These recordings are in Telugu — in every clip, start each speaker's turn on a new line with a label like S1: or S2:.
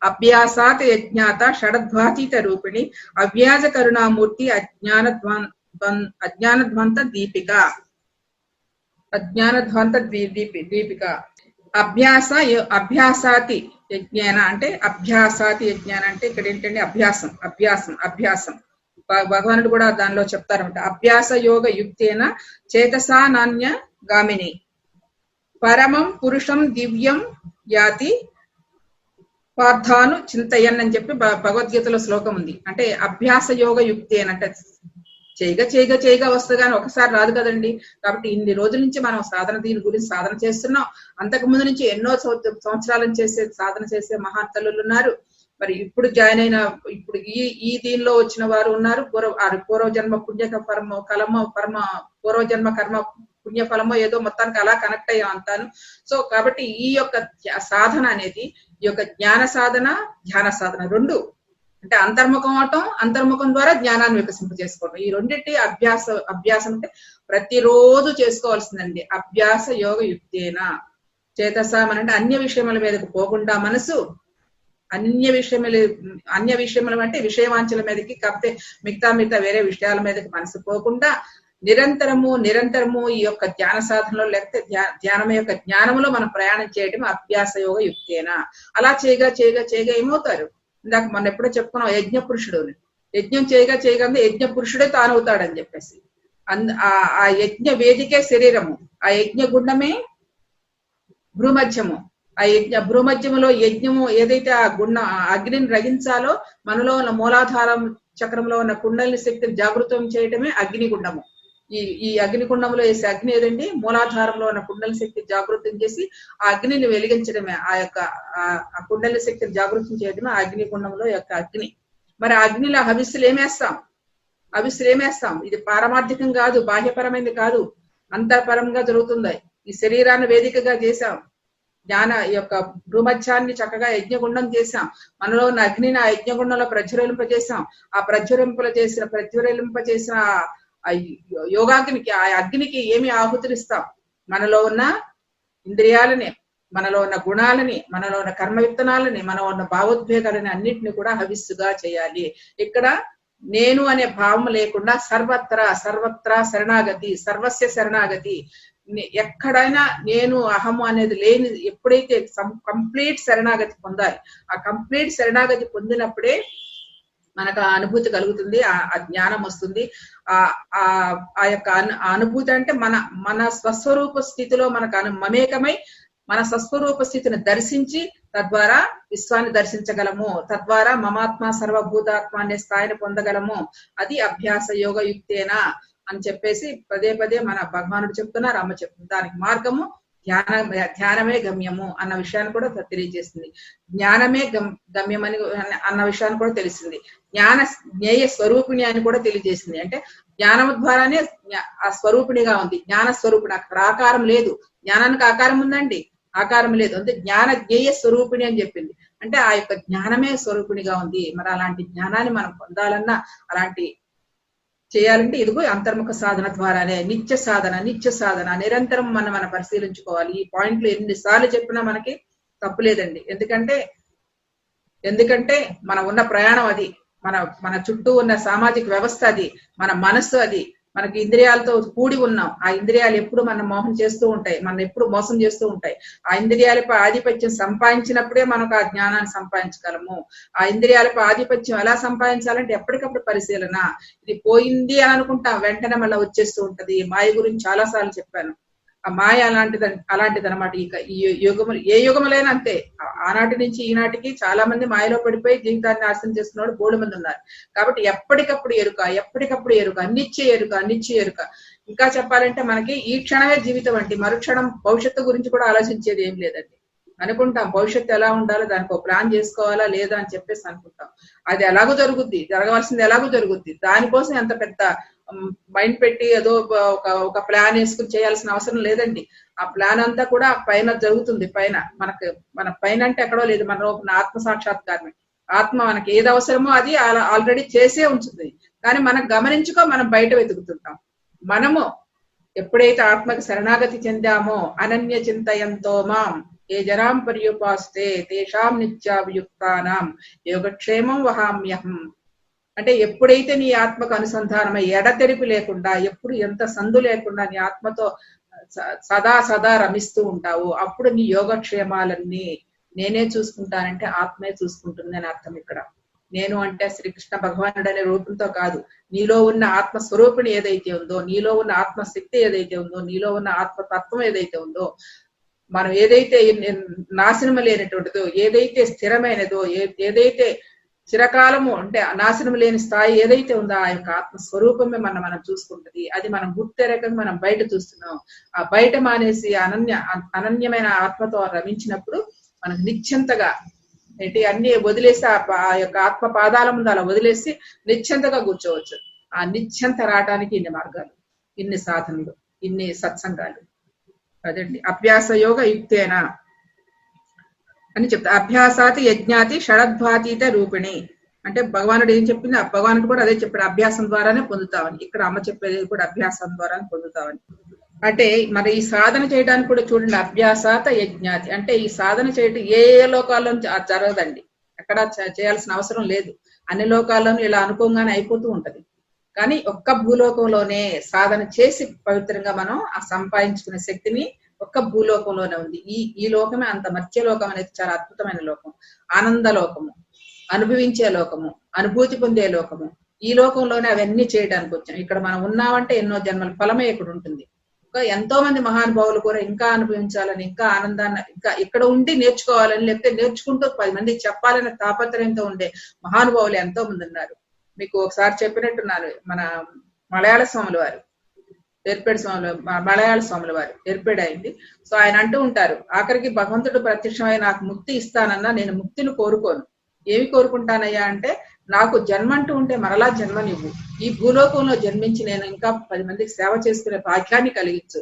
S1: అభ్యాసాత్ యజ్ఞాత షడద్వాతీత రూపిణి అవ్యాజ కరుణామూర్తి అజ్ఞానధ్వంత దీపిక దీపిక అభ్యాసాతి యజ్ఞాన అంటే ఇక్కడ ఏంటంటే అభ్యాసం భగవానుడు కూడా దానిలో చెప్తారన్నమాట. అభ్యాస యోగ యుక్తేన చేతసా నాన్య గామిని పరమం పురుషం దివ్యం యాతి పార్థాను చింతయన్ అని చెప్పి భగవద్గీతలో శ్లోకం ఉంది. అంటే అభ్యాస యోగ యుక్తి అని అంటే చేయగా వస్తుంది కానీ ఒకసారి రాదు కదండి. కాబట్టి ఇన్ని రోజుల నుంచి మనం దీని గురించి సాధన చేస్తున్నాం. అంతకు ముందు నుంచి ఎన్నో సంవత్సరాలను సాధన చేసే మహాతల్లులు ఉన్నారు. మరి ఇప్పుడు జాయిన్ అయిన ఇప్పుడు ఈ దీనిలో వచ్చిన వారు ఉన్నారు. పూర్వజన్మ పూర్వజన్మ కర్మ పుణ్యఫలమో ఏదో మొత్తానికి అలా కనెక్ట్ అయ్యాం అంతాను. సో కాబట్టి ఈ యొక్క సాధన అనేది ఈ యొక్క జ్ఞాన సాధన ధ్యాన సాధన రెండు అంటే అంతర్ముఖం ద్వారా జ్ఞానాన్ని వికసింప చేసుకోవడం. ఈ రెండింటి అభ్యాసం అంటే ప్రతిరోజు చేసుకోవాల్సిందండి. అభ్యాస యోగ యుక్తేనా చేతసామని అంటే అన్య విషయముల మీదకు పోకుండా మనసు అన్య విషయములు అంటే విషయవాంఛల మీదకి కాకపోతే మిగతా వేరే విషయాల మీదకి మనసు పోకుండా నిరంతరము ఈ యొక్క ధ్యాన సాధనలో లేకపోతే ధ్యానం యొక్క జ్ఞానంలో మనం ప్రయాణం చేయడం అభ్యాస యోగ యుక్తేనా. అలా చేయగా ఏమవుతారు? ఇందాక మనం ఎప్పుడో చెప్పుకున్నాం యజ్ఞ పురుషుడు యజ్ఞం చేయగా యజ్ఞ పురుషుడే తానవుతాడని చెప్పేసి. ఆ యజ్ఞ వేదికే శరీరము, ఆ యజ్ఞ గుండమే భ్రూమధ్యము. ఆ భ్రూమధ్యములో యజ్ఞము ఏదైతే ఆ అగ్నిని రగించాలో మనలో ఉన్న మూలాధారం చక్రంలో ఉన్న కుండలిని శక్తిని జాగృతం చేయటమే అగ్నిగుండము. ఈ అగ్నిగుండంలో వేసే అగ్ని ఏదండి మూలాధారంలో ఉన్న కుండలి శక్తి జాగృతం చేసి ఆ అగ్నిని వెలిగించడమే. ఆ యొక్క ఆ కుండలి శక్తిని జాగృతం చేయడమే ఆ అగ్నిగుండంలో యొక్క అగ్ని. మరి ఆ అగ్నిలో హవిస్సులు ఏమేస్తాం? ఇది పారమార్థికం కాదు, బాహ్యపరమైనది కాదు, అంతర్పరంగా జరుగుతుంది. ఈ శరీరాన్ని వేదికగా చేశాం. జ్ఞాన యొక్క భూమధ్యాన్ని చక్కగా యజ్ఞగుండం చేశాం. మనలో ఉన్న అగ్నిని ఆ యజ్ఞగుండంలో ప్రజ్వలింపజేసాం. ఆ ప్రజ్వలింపచేసిన ఆ యోగాగ్నికి ఆ అగ్నికి ఏమి ఆహుతులిస్తాం? మనలో ఉన్న ఇంద్రియాలని, మనలో ఉన్న గుణాలని, మనలో ఉన్న కర్మ విత్తనాలని, మనలో ఉన్న భావోద్వేగాలని అన్నిటిని కూడా హవిస్సుగా చేయాలి. ఇక్కడ నేను అనే భావం లేకుండా సర్వత్రా శరణాగతి, సర్వస్య శరణాగతి. ఎక్కడైనా నేను అహము అనేది లేని ఎప్పుడైతే కంప్లీట్ శరణాగతి పొందాలి. ఆ కంప్లీట్ శరణాగతి పొందినప్పుడే మనకు ఆ అనుభూతి కలుగుతుంది, ఆ జ్ఞానం వస్తుంది. ఆ యొక్క అనుభూతి అంటే మన స్వస్వరూప స్థితిలో మనకు మమేకమై మన స్వస్వరూప స్థితిని దర్శించి తద్వారా విశ్వాన్ని దర్శించగలము. తద్వారా మమాత్మ సర్వభూతాత్మ అనే స్థాయిని పొందగలము. అది అభ్యాస యోగ యుక్తేనా అని చెప్పేసి పదే మన భగవానుడు చెప్తున్నారు, అమ్మ చెప్తున్నారు. దానికి మార్గము ధ్యానమే గమ్యము అన్న విషయాన్ని కూడా తెలియజేస్తుంది. జ్ఞానమే గమ్యమని అన్న విషయాన్ని కూడా తెలిసింది. జ్ఞేయ స్వరూపిణి అని కూడా తెలియజేసింది. అంటే జ్ఞానం ద్వారానే ఆ స్వరూపిణిగా ఉంది. జ్ఞాన స్వరూపిణి. అక్కడ ఆకారం లేదు. జ్ఞానానికి ఆకారం ఉందండి, ఆకారం లేదు. అంటే జ్ఞేయ స్వరూపిణి అని చెప్పింది. అంటే ఆ యొక్క జ్ఞానమే స్వరూపిణిగా ఉంది. మరి అలాంటి జ్ఞానాన్ని మనం పొందాలన్నా అలాంటి చేయాలంటే ఇదిగో అంతర్ముఖ సాధన ద్వారానే. నిత్య సాధన నిరంతరం మనం పరిశీలించుకోవాలి. ఈ పాయింట్లు ఎన్నిసార్లు చెప్పినా మనకి తప్పులేదండి. ఎందుకంటే మనం ఉన్న ప్రయాణం అది, మన చుట్టూ ఉన్న సామాజిక వ్యవస్థ అది, మన మనస్సు అది. మనకి ఇంద్రియాలతో కూడి ఉన్నాం. ఆ ఇంద్రియాలు ఎప్పుడు మనం మోహం చేస్తూ ఉంటాయి, మనం ఎప్పుడు మోసం చేస్తూ ఉంటాయి. ఆ ఇంద్రియాలపై ఆధిపత్యం సంపాదించినప్పుడే మనకు ఆ జ్ఞానాన్ని సంపాదించగలము. ఆ అలాంటి ఆధిపత్యం ఎలా సంపాదించాలంటే ఎప్పటికప్పుడు పరిశీలన. ఇది పోయింది అని అనుకుంటాం, వెంటనే మళ్ళీ వచ్చేస్తూ ఉంటది. మాయ గురించి చాలా సార్లు చెప్పాను. ఆ మాయ అలాంటిది అనమాట. ఇక ఈ యుగములు ఏ యుగములైనా అంతే. ఆనాటి నుంచి ఈనాటికి చాలా మంది మాయలో పడిపోయి జీవితాన్ని నాశనం చేస్తున్న వాళ్ళు బోడు మంది ఉన్నారు. కాబట్టి ఎప్పటికప్పుడు ఎరుక, నిత్య ఎరుక. ఇంకా చెప్పాలంటే మనకి ఈ క్షణమే జీవితం అంటే మరుక్షణం భవిష్యత్తు గురించి కూడా ఆలోచించేది ఏం లేదండి. అనుకుంటాం భవిష్యత్తు ఎలా ఉండాలో దానికి ఒక ప్లాన్ చేసుకోవాలా లేదా అని చెప్పేసి అనుకుంటాం. అది ఎలాగో జరుగుద్ది, జరగవలసింది ఎలాగో జరుగుద్ది. దానికోసం ఎంత పెద్ద మైండ్ పెట్టి ఏదో ఒక ప్లాన్ వేసుకుని చేయాల్సిన అవసరం లేదండి. ఆ ప్లాన్ అంతా కూడా పైన జరుగుతుంది. మన పైన అంటే ఎక్కడో లేదు, మన ఆత్మ సాక్షాత్కారమే. ఆత్మ మనకి ఏది అవసరమో అది ఆల్రెడీ చేసే ఉంచుతుంది. కానీ మనం గమనించుకో, మనం బయట వెతుకుతుంటాం. మనము ఎప్పుడైతే ఆత్మకి శరణాగతి చెందామో అనన్య చింతయంతో మాం ఏ జరాం పర్యుపాస్తే తేషాం నిత్యాభియుక్తానాం యోగక్షేమం వహామ్యహం. అంటే ఎప్పుడైతే నీ ఆత్మకు అనుసంధానమై ఎడతెరిపి లేకుండా, ఎప్పుడు ఎంత సందు లేకుండా నీ ఆత్మతో సదా సదా రమిస్తూ ఉంటావు, అప్పుడు నీ యోగక్షేమాలన్నీ నేనే చూసుకుంటానంటే ఆత్మే చూసుకుంటుంది అని అర్థం. ఇక్కడ నేను అంటే శ్రీకృష్ణ భగవానుడు అనే రూపంతో కాదు, నీలో ఉన్న ఆత్మ స్వరూపిణి ఏదైతే ఉందో, నీలో ఉన్న ఆత్మశక్తి ఏదైతే ఉందో, నీలో ఉన్న ఆత్మతత్వం ఏదైతే ఉందో, మనం ఏదైతే నాశనం లేనటువంటిదో, ఏదైతే స్థిరమైనదో, ఏదైతే చిరకాలము అంటే నాశనం లేని స్థాయి ఏదైతే ఉందో ఆ యొక్క ఆత్మ స్వరూపమే మనం చూసుకుంటది. అది మనం గుర్తెరకంగా మనం బయట చూస్తున్నాం. ఆ బయట మానేసి అనన్యమైన ఆత్మతో రమించినప్పుడు మనకు నిశ్చింతగా ఏంటి అన్ని వదిలేసి ఆ యొక్క ఆత్మ పాదాల ముందు అలా వదిలేసి నిశ్చింతగా కూర్చోవచ్చు. ఆ నిశ్చింత రావడానికి ఇన్ని మార్గాలు, ఇన్ని సాధనలు, ఇన్ని సత్సంగాలు. అదండి అభ్యాస యోగ యుక్తేనా అని చెప్తా. అభ్యాసాతి యజ్ఞాతి షడద్వాతీత రూపిణి అంటే భగవానుడు ఏం చెప్పింది, భగవానుడు కూడా అదే చెప్పాడు, అభ్యాసం ద్వారానే పొందుతామని. ఇక్కడ అమ్మ చెప్పేది కూడా అభ్యాసం ద్వారానే పొందుతామని. అంటే మరి ఈ సాధన చేయడానికి కూడా చూడండి, అభ్యాసాత యజ్ఞాతి అంటే ఈ సాధన చేయడం ఏ లోకాల్లో జరగదండి, ఎక్కడ చేయాల్సిన అవసరం లేదు. అన్ని లోకాల్లోనూ ఇలా అనుకోగానే అయిపోతూ ఉంటది. కానీ ఒక్క భూలోకంలోనే సాధన చేసి పవిత్రంగా మనం ఆ సంపాదించుకునే శక్తిని ఒక్క భూలోకంలోనే ఉంది. ఈ లోకమే అంత మత్స్యలోకం అనేది చాలా అద్భుతమైన లోకం, ఆనంద లోకము, అనుభవించే లోకము, అనుభూతి పొందే లోకము. ఈ లోకంలోనే అవన్నీ చేయడానికి వచ్చాం. ఇక్కడ మనం ఉన్నామంటే ఎన్నో జన్మల ఫలమే ఇక్కడ ఉంటుంది. ఎంతో మంది మహానుభావులు కూడా ఇంకా అనుభవించాలని, ఇంకా ఆనందాన్ని, ఇంకా ఇక్కడ ఉండి నేర్చుకోవాలని, లేకపోతే నేర్చుకుంటూ 10 మందికి చెప్పాలనే తాపత్రయంతో ఉండే మహానుభావులు ఎంతో మంది ఉన్నారు. మీకు ఒకసారి చెప్పినట్టున్నారు, మన మలయాళ స్వాముల వారు, ఏర్పేడు స్వాములు, మలయాళ స్వాముల వారు ఏర్పేడు అయింది. సో ఆయన అంటూ ఉంటారు, ఆఖరికి భగవంతుడు ప్రత్యక్షమై నాకు ముక్తి ఇస్తానన్నా నేను ముక్తిని కోరుకోను. ఏమి కోరుకుంటానయ్యా అంటే, నాకు జన్మ అంటూ ఉంటే మరలా జన్మనివ్వు, ఈ భూలోకంలో జన్మించి నేను ఇంకా 10 మందికి సేవ చేసుకునే భాగ్యాన్ని కలిగించు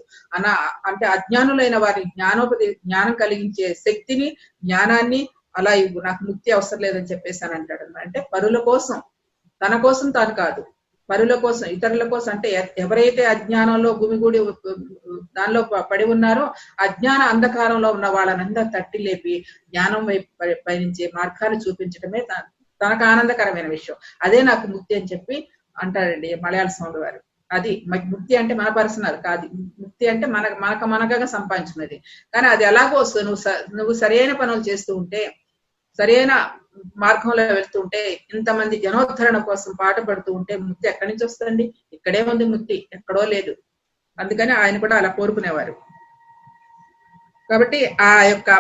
S1: అంటే అజ్ఞానులైన వారి జ్ఞానం కలిగించే శక్తిని, జ్ఞానాన్ని అలా ఇవ్వు, నాకు ముక్తి అవసరం లేదని చెప్పేసి అని అంటాడు. అంటే పరుల కోసం, తన కోసం తాను కాదు, పరుల కోసం, ఇతరుల కోసం. అంటే ఎవరైతే అజ్ఞానంలో గుమిగూడి దానిలో పడి ఉన్నారో, అజ్ఞాన అంధకారంలో ఉన్న వాళ్ళనంతా తట్టి లేపి జ్ఞానం వైపు పయనించే మార్గాన్ని చూపించడమే తనకు ఆనందకరమైన విషయం. అదే నాకు ముక్తి అని చెప్పి అంటారండి మలయాళ స్వామి వారు. అది ముక్తి అంటే మన పర్సనల్ కాదు, ముక్తి అంటే మనకగా సంపాదించుకున్నది. కానీ అది ఎలాగో వస్తుంది, నువ్వు సరైన పనులు చేస్తూ ఉంటే, సరైన మార్గంలో వెళ్తుంటే, ఇంతమంది జనోద్ధరణ కోసం పాటుపడుతూ ఉంటే ముక్తి ఎక్కడి నుంచి వస్తుందండి? ఇక్కడే ఉంది ముక్తి, ఎక్కడో లేదు. అందుకని ఆయన కూడా అలా కోరుకునేవారు. కాబట్టి ఆ యొక్క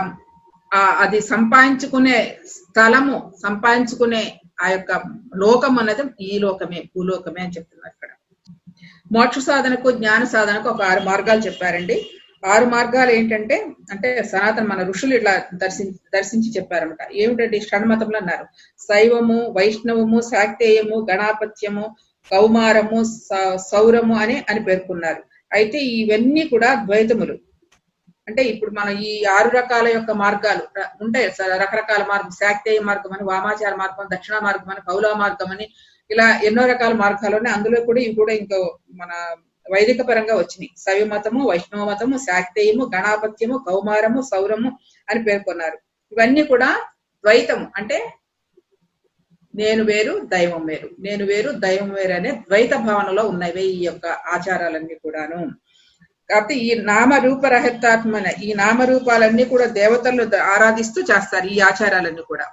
S1: అది సంపాదించుకునే స్థలము, సంపాదించుకునే ఆ యొక్క లోకం అన్నది ఈ లోకమే, భూలోకమే అని చెప్తున్నారు ఇక్కడ. మోక్ష సాధనకు, జ్ఞాన సాధనకు ఒక 6 మార్గాలు చెప్పారండి. 6 మార్గాలు ఏంటంటే, అంటే సనాతన మన ఋషులు ఇట్లా దర్శించి చెప్పారనమాట. ఏమిటంటే షణ్మతములు అన్నారు. శైవము, వైష్ణవము, శాక్తేయము, గణాపత్యము, కౌమారము, సౌరము అని పేర్కొన్నారు. అయితే ఇవన్నీ కూడా ద్వైతములు. అంటే ఇప్పుడు మనం ఈ 6 రకాల యొక్క మార్గాలు ఉంటాయి, రకరకాల మార్గం, శాక్తేయ మార్గం అని, వామాచార మార్గం, దక్షిణ మార్గం అని, కౌలా మార్గం అని, ఇలా ఎన్నో రకాల మార్గాలు ఉన్నాయి. అందులో కూడా ఇవి కూడా ఇంకో మన వైదిక పరంగా వచ్చినాయి. శైవ మతము, వైష్ణవ మతము, శాక్తేయము, గణాపత్యము, కౌమారము, సౌరము అని పేర్కొన్నారు. ఇవన్నీ కూడా ద్వైతము, అంటే నేను వేరు దైవం వేరు, నేను వేరు దైవం వేరు అనే ద్వైత భావనలో ఉన్నవే ఈ యొక్క ఆచారాలన్నీ కూడాను. కాబట్టి ఈ నామరూపరహితాత్మైన ఈ నామరూపాలన్నీ కూడా దేవతలు ఆరాధిస్తూ చేస్తారు ఈ ఆచారాలన్నీ కూడా.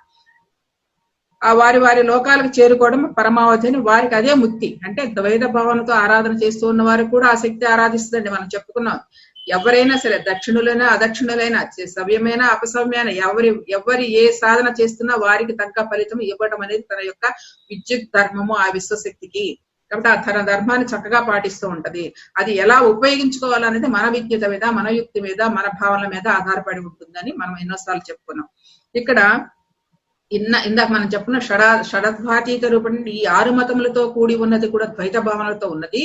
S1: ఆ వారి లోకాలకు చేరుకోవడం పరమావధి అని, వారికి అదే ముక్తి. అంటే ద్వైత భావనతో ఆరాధన చేస్తూ ఉన్న వారికి కూడా ఆ శక్తి ఆరాధిస్తుందండి. మనం చెప్పుకున్నాం, ఎవరైనా సరే, దక్షిణులైనా అదక్షిణులైనా, సవ్యమైన అపసవ్యమైన, ఎవరి ఏ సాధన చేస్తున్నా వారికి తగ్గ ఫలితం ఇవ్వడం అనేది తన యొక్క విద్యుత్ ధర్మము, ఆ విశ్వశక్తికి. కాబట్టి ఆ తన ధర్మాన్ని చక్కగా పాటిస్తూ ఉంటది. అది ఎలా ఉపయోగించుకోవాలనేది మన విజ్ఞత మీద, మన యుక్తి మీద, మన భావనల మీద ఆధారపడి ఉంటుందని మనం ఎన్నోసార్లు చెప్పుకున్నాం. ఇక్కడ ఇందాక మనం చెప్పుకున్న షడద్వాతీత రూపం, ఈ 6 మతములతో కూడి ఉన్నది కూడా ద్వైత భావనలతో ఉన్నది.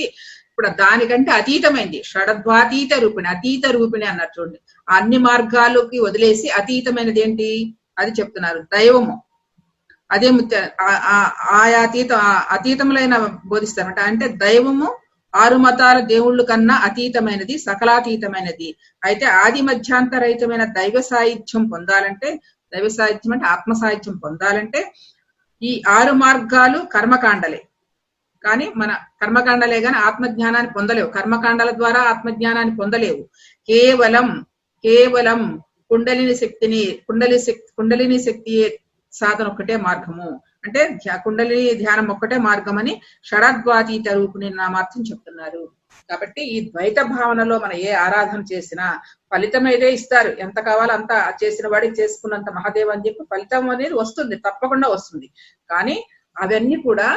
S1: ఇప్పుడు దానికంటే అతీతమైంది షడద్వాతీత రూపిణి, అతీత రూపిణి అన్నారు చూడండి. అన్ని మార్గాలకి వదిలేసి అతీతమైనది ఏంటి అది చెప్తున్నారు, దైవము. అదే ఆయా అతీతములైన బోధిస్తారన్నమాట. అంటే దైవము, 6 మతాల దేవుళ్ళు కన్నా అతీతమైనది, సకలాతీతమైనది. అయితే ఆది మధ్యాంతరహితమైన దైవ సాహిత్యం పొందాలంటే, దైవ సాహిత్యం అంటే ఆత్మ సాహిత్యం పొందాలంటే ఈ 6 మార్గాలు కర్మకాండలే. కానీ మన కర్మకాండలే గాని ఆత్మజ్ఞానాన్ని పొందలేవు. కర్మకాండల ద్వారా ఆత్మజ్ఞానాన్ని పొందలేవు. కేవలం కేవలం కుండలిని శక్తి సాధన ఒక్కటే మార్గము. అంటే కుండలిని ధ్యానం ఒక్కటే మార్గం అని షడద్వాతీత రూపుని నామార్థం చెప్తున్నారు. కాబట్టి ఈ ద్వైత భావనలో మనం ఏ ఆరాధన చేసినా ఫలితం అయితే ఇస్తారు. ఎంత కావాలో అంత చేసిన వాడికి చేసుకున్నంత మహాదేవ్ అని చెప్పి ఫలితం అనేది వస్తుంది, తప్పకుండా వస్తుంది. కానీ అవన్నీ కూడా